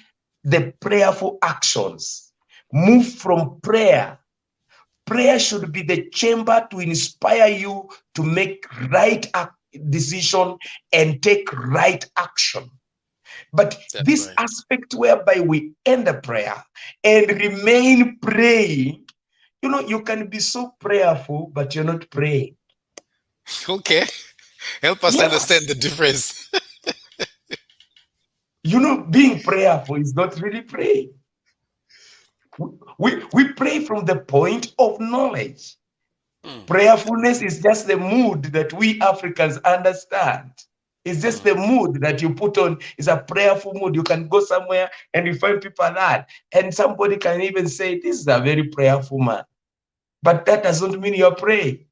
the prayerful actions. Move from prayer. Prayer should be the chamber to inspire you to make right decision and take right action. But this aspect whereby we end the prayer and remain praying, you can be so prayerful, but you're not praying. Okay. Help us understand the difference. Being prayerful is not really praying. We pray from the point of knowledge. Prayerfulness is just the mood that we Africans understand. It's just the mood that you put on. It's a prayerful mood. You can go somewhere and you find people that. And somebody can even say, this is a very prayerful man. But that doesn't mean you're praying.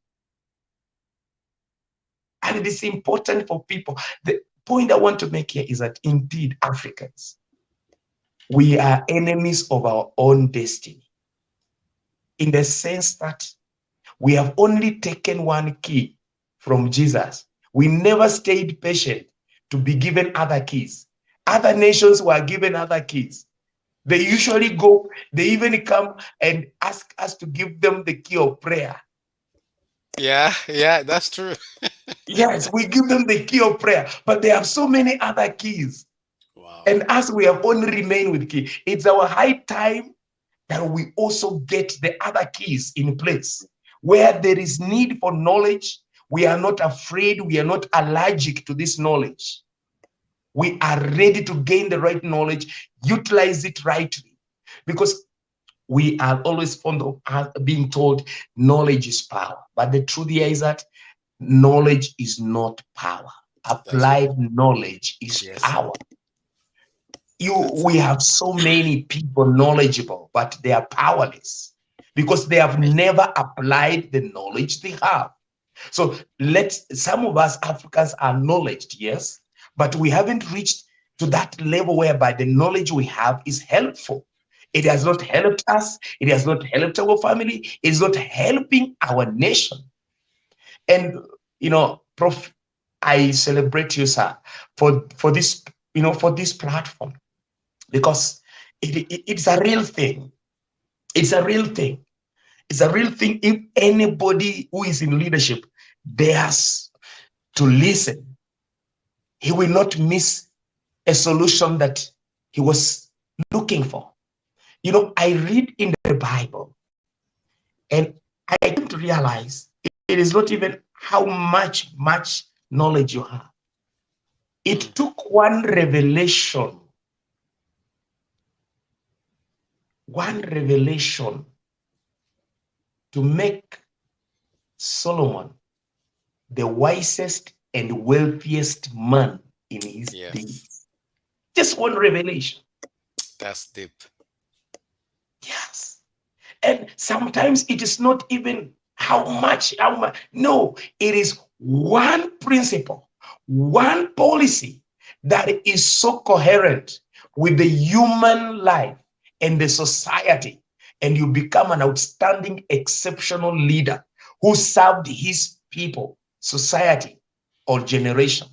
And it is important for people. point I want to make here is that indeed Africans, we are enemies of our own destiny, in the sense that we have only taken one key from Jesus. We never stayed patient to be given other keys. Other nations were given other keys. They usually go, they even come and ask us to give them the key of prayer. Yeah, yeah, that's true. Yes, we give them the key of prayer, but they have so many other keys. Wow. And as we have only remained with key, it's our high time that we also get the other keys in place. Where there is need for knowledge, we are not afraid, we are not allergic to this knowledge. We are ready to gain the right knowledge, utilize it rightly. Because we are always fond of being told knowledge is power. But the truth here is that knowledge is not power. That's right. Applied knowledge is Yes, power. that's We have so many people knowledgeable, but they are powerless because they have right. never applied the knowledge they have. So some of us Africans are knowledged, yes, but we haven't reached to that level whereby the knowledge we have is helpful. It has That's not helped us. It has not helped our family. It's not helping our nation. And Prof, I celebrate you, sir, for this, for this platform, because it's a real thing. It's a real thing. It's a real thing. If anybody who is in leadership dares to listen, he will not miss a solution that he was looking for. I read in the Bible and I came to realize it is not even how much knowledge you have. It mm, took one revelation to make Solomon the wisest and wealthiest man in his yes. days. Just one revelation. That's deep. Yes. And sometimes it is not even how much. No, it is one principle, one policy that is so coherent with the human life and the society. And you become an outstanding, exceptional leader who served his people, society, or generation.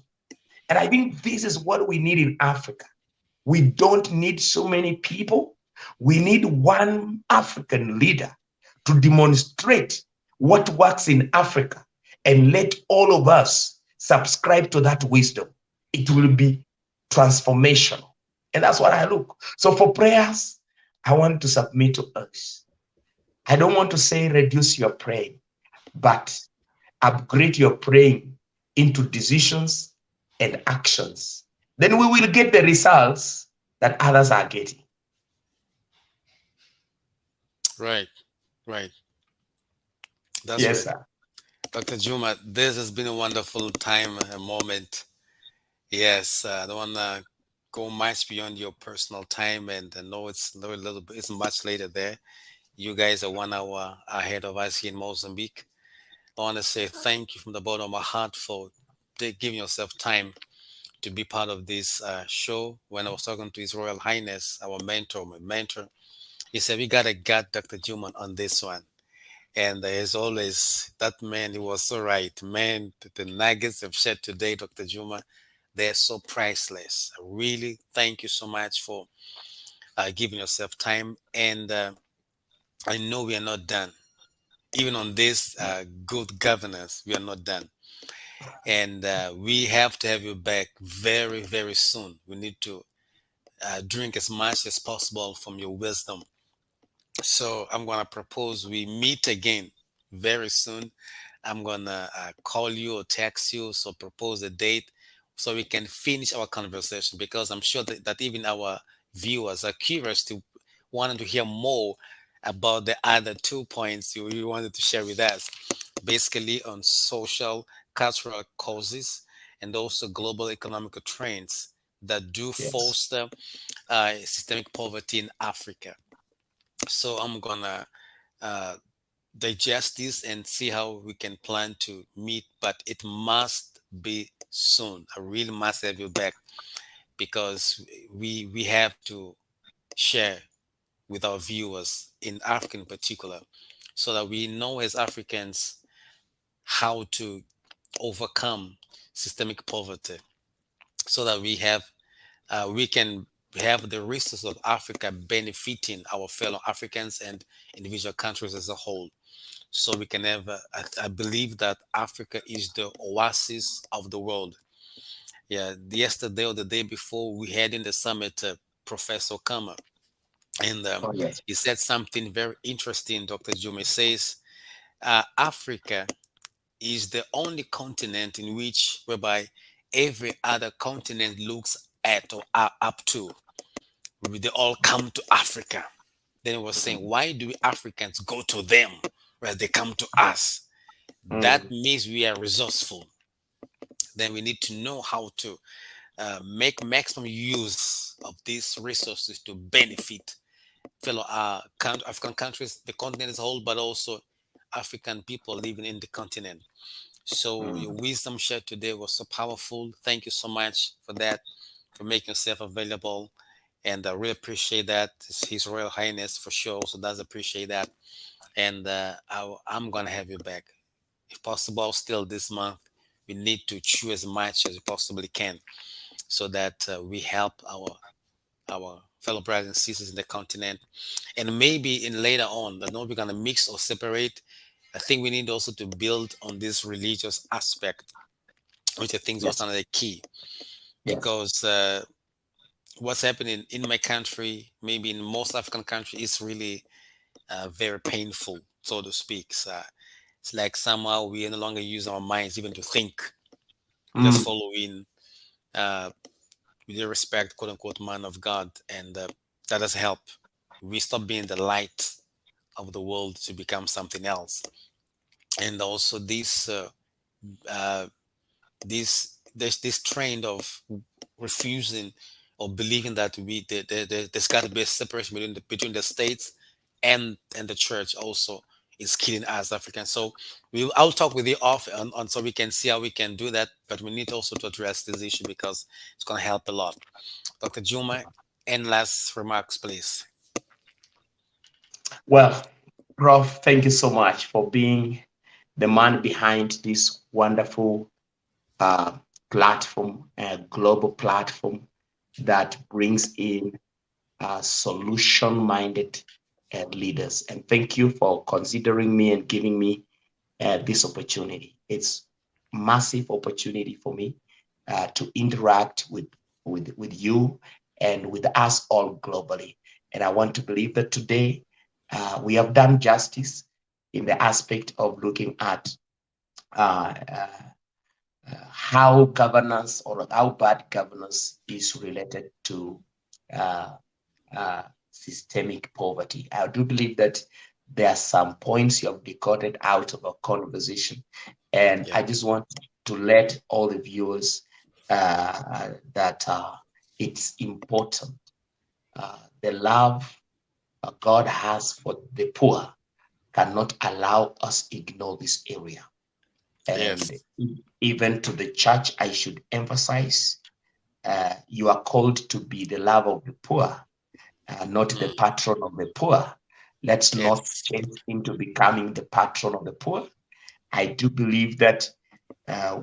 And I think this is what we need in Africa. We don't need so many people. We need one African leader to demonstrate what works in Africa and let all of us subscribe to that wisdom. It will be transformational. And that's what I look. So for prayers, I want to submit to us. I don't want to say reduce your praying, but upgrade your praying into decisions and actions. Then we will get the results that others are getting. Right, right. That's Yes, right. sir. Dr. Juma, this has been a wonderful time, a moment. Yes, I don't want to go much beyond your personal time, and I know it's a little bit, it's much later there. You guys are 1 hour ahead of us here in Mozambique. I want to say thank you from the bottom of my heart for giving yourself time to be part of this show. When I was talking to His Royal Highness, our mentor, my mentor, he said, we got to get Dr. Juman on this one. And as always, that man, he was so right. Man, the nuggets have shared today, Dr. Juma, they're so priceless. I really thank you so much for giving yourself time. And I know we are not done. Even on this good governance, we are not done. And we have to have you back very, very soon. We need to drink as much as possible from your wisdom. So I'm going to propose we meet again very soon. I'm going to call you or text you. So propose a date so we can finish our conversation, because I'm sure that even our viewers are curious to wanting to hear more about the other 2 points you wanted to share with us, basically on social, cultural causes and also global economic trends that do Yes. foster systemic poverty in Africa. So I'm gonna uh, digest this and see how we can plan to meet, but it must be soon. I really must have you back because we have to share with our viewers in Africa in particular, so that we know as Africans how to overcome systemic poverty, so that we can have the resources of Africa benefiting our fellow Africans and individual countries as a whole. So we can have, I believe that Africa is the oasis of the world. Yeah, yesterday or the day before, we had in the summit Professor Kama, and Oh, yes. he said something very interesting. Dr. Juma says, Africa is the only continent in which whereby every other continent looks at or are up to. They all come to Africa. Then he was saying, why do we Africans go to them where they come to us? That Mm, means we are resourceful. Then we need to know how to make maximum use of these resources to benefit fellow African countries, the continent as a whole, but also African people living in the continent. So your mm. wisdom shared today was so powerful. Thank you so much for that, for making yourself available. And I really appreciate that. His Royal Highness for sure also does appreciate that. And I'm going to have you back. If possible, still this month, we need to chew as much as we possibly can so that we help our fellow brothers and sisters in the continent. And maybe in later on, I know we're going to mix or separate. I think we need also to build on this religious aspect, which I think is also Yes. another key, Yes. because what's happening in my country, maybe in most African countries, is really very painful, so to speak. So it's like somehow we no longer use our minds even to think, just Mm. following, uh, with due respect, quote unquote, man of God. And that does help. We stop being the light of the world to become something else. And also uh, there's this trend of refusing or believing that there's got to be a separation between the states and the church also is killing us Africans. So I'll talk with you off on so we can see how we can do that, but we need also to address this issue because it's going to help a lot. Dr. Juma, and last remarks, please. Well, Prof, thank you so much for being the man behind this wonderful uh, platform, a global platform that brings in solution-minded leaders. And thank you for considering me and giving me this opportunity. It's massive opportunity for me to interact with you and with us all globally. And I want to believe that today we have done justice in the aspect of looking at uh, uh, how governance or how bad governance is related to uh, systemic poverty. I do believe that there are some points you have decoded out of a conversation, and Yeah. I just want to let all the viewers that it's important. The love God has for the poor cannot allow us ignore this area. And Yes. even to the church, I should emphasize you are called to be the love of the poor, not the Mm. patron of the poor. Let's not Yes. change into becoming the patron of the poor. I do believe that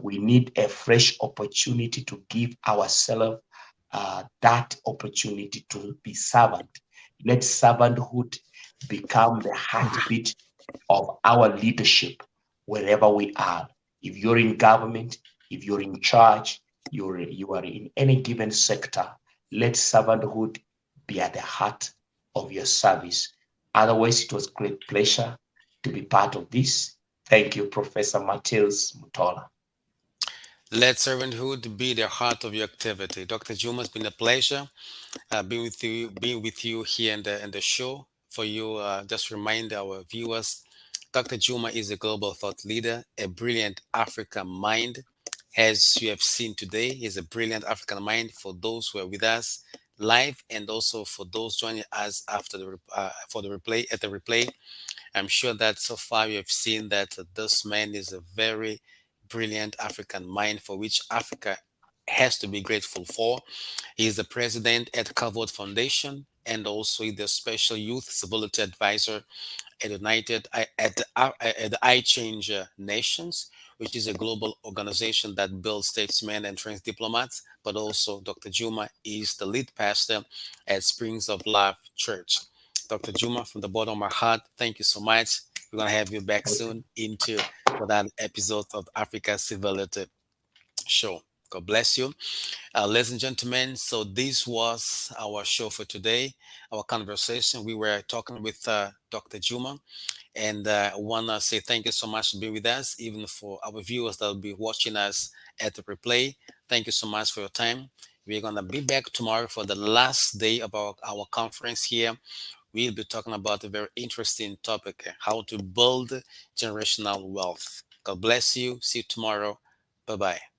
we need a fresh opportunity to give ourselves that opportunity to be servant. Let servanthood become the heartbeat of our leadership wherever we are. If you're in government, if you're in charge, you are in any given sector, let servanthood be at the heart of your service. Otherwise, it was great pleasure to be part of this. Thank you, Professor Mateus Mutola. Let servanthood be the heart of your activity. Dr. Juma, it's been a pleasure being with you here in the show. For you, just remind our viewers, Dr. Juma is a global thought leader, a brilliant African mind. As you have seen today, he's a brilliant African mind for those who are with us live and also for those joining us after for the replay at the replay. I'm sure that so far you have seen that this man is a very brilliant African mind for which Africa has to be grateful for. He is the president at KAVOD Foundation and also the special youth civility advisor at the I Change Nations, which is a global organization that builds statesmen and trains diplomats. But also, Dr. Juma is the lead pastor at Springs of Life Church. Dr. Juma, from the bottom of my heart, thank you so much. We're gonna have you back soon into for that episode of Africa Civility Show. God bless you. Ladies and gentlemen, so this was our show for today, our conversation. We were talking with Dr. Juma, and I want to say thank you so much for being with us, even for our viewers that will be watching us at the replay. Thank you so much for your time. We're going to be back tomorrow for the last day of our conference here. We'll be talking about a very interesting topic, how to build generational wealth. God bless you. See you tomorrow. Bye bye.